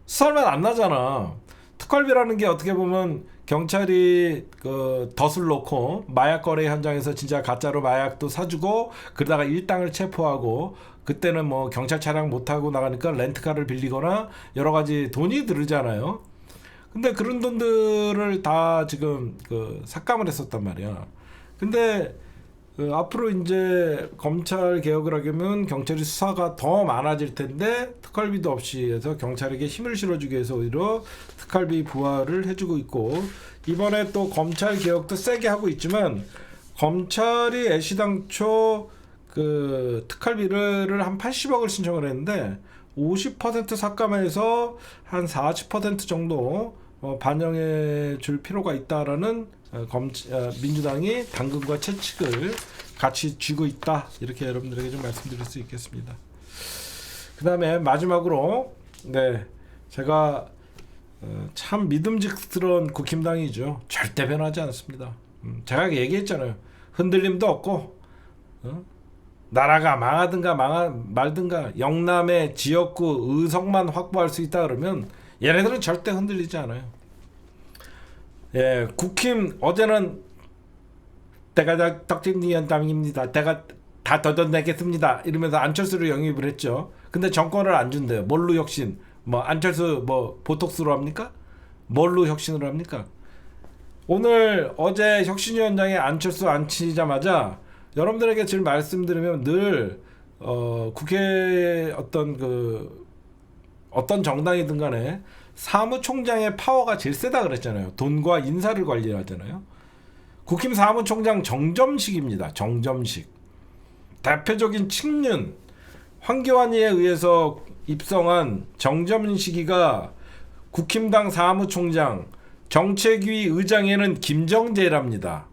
수사할 맛 안 나잖아. 특활비라는 게 어떻게 보면 경찰이 그 덫을 놓고 마약 거래 현장에서 진짜 가짜로 마약도 사주고 그러다가 일당을 체포하고, 그때는 뭐 경찰 차량 못 타고 나가니까 렌트카를 빌리거나 여러 가지 돈이 들잖아요. 근데 그런 돈들을 다 지금 그 삭감을 했었단 말이야. 근데 앞으로 이제 검찰 개혁을 하려면 경찰이 수사가 더 많아질 텐데 특활비도 없이 해서 경찰에게 힘을 실어주기 위해서 오히려 특활비 부활을 해주고 있고, 이번에 또 검찰 개혁도 세게 하고 있지만 검찰이 애시당초 그 특활비를 한 80억을 신청을 했는데 50% 삭감해서 한 40% 정도 반영해 줄 필요가 있다라는 민주당이 당근과 채찍을 같이 쥐고 있다, 이렇게 여러분들에게 좀 말씀드릴 수 있겠습니다. 그 다음에 마지막으로 제가 참 믿음직스러운 국힘당이죠. 절대 변하지 않습니다. 제가 얘기했잖아요. 흔들림도 없고 나라가 망하든가 말든가 영남의 지역구 의석만 확보할 수 있다 그러면 얘네들은 절대 흔들리지 않아요. 예, 국힘 어제는 내가 덕진위원장입니다. 내가 다 걷어내겠습니다. 이러면서 안철수를 영입을 했죠. 근데 정권을 안 준대요. 뭘로 혁신? 뭐 안철수 뭐 보톡스로 합니까? 뭘로 혁신을 합니까? 어제 혁신위원장에 안철수 앉히자마자 여러분들에게 지금 말씀드리면 늘 국회 어떤 정당이든 간에 사무총장의 파워가 제일 세다 그랬잖아요. 돈과 인사를 관리하잖아요. 국힘 사무총장 정점식입니다. 정점식. 대표적인 측륜 황교안에 의해서 입성한 정점식이가 국힘당 사무총장, 정책위 의장에는 김정재랍니다.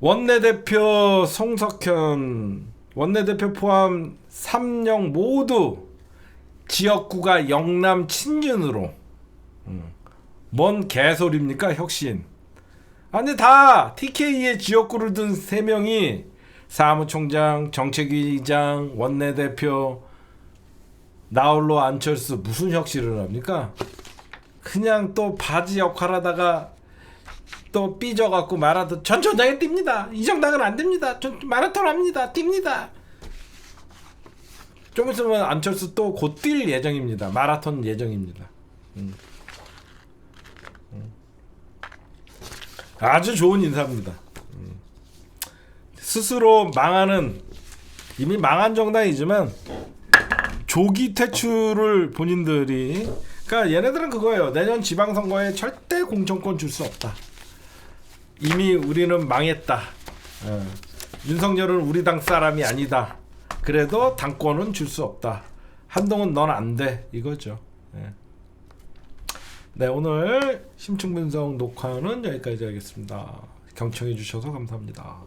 원내대표 송석현, 원내대표 포함 3명 모두 지역구가 영남 친윤으로. 뭔 개소리입니까, 혁신? 아니 다 TK의 지역구를 둔 3명이 사무총장, 정책위의장, 원내대표, 나홀로 안철수, 무슨 혁신을 합니까? 그냥 또 바지 역할하다가 또 삐져갖고 마라톤 전 전장에 뜁니다. 이 정당은 안 됩니다. 전 마라톤 합니다. 뜁니다. 좀 있으면 안철수 또 곧 뛸 예정입니다. 마라톤 예정입니다. 아주 좋은 인사입니다. 스스로 이미 망한 정당이지만 조기 퇴출을 본인들이, 그러니까 얘네들은 그거예요. 내년 지방선거에 절대 공천권 줄 수 없다. 이미 우리는 망했다. 윤석열은 우리 당 사람이 아니다. 그래도 당권은 줄 수 없다. 한동훈 넌 안 돼. 이거죠. 네, 오늘 심층분석 녹화는 여기까지 하겠습니다. 경청해 주셔서 감사합니다.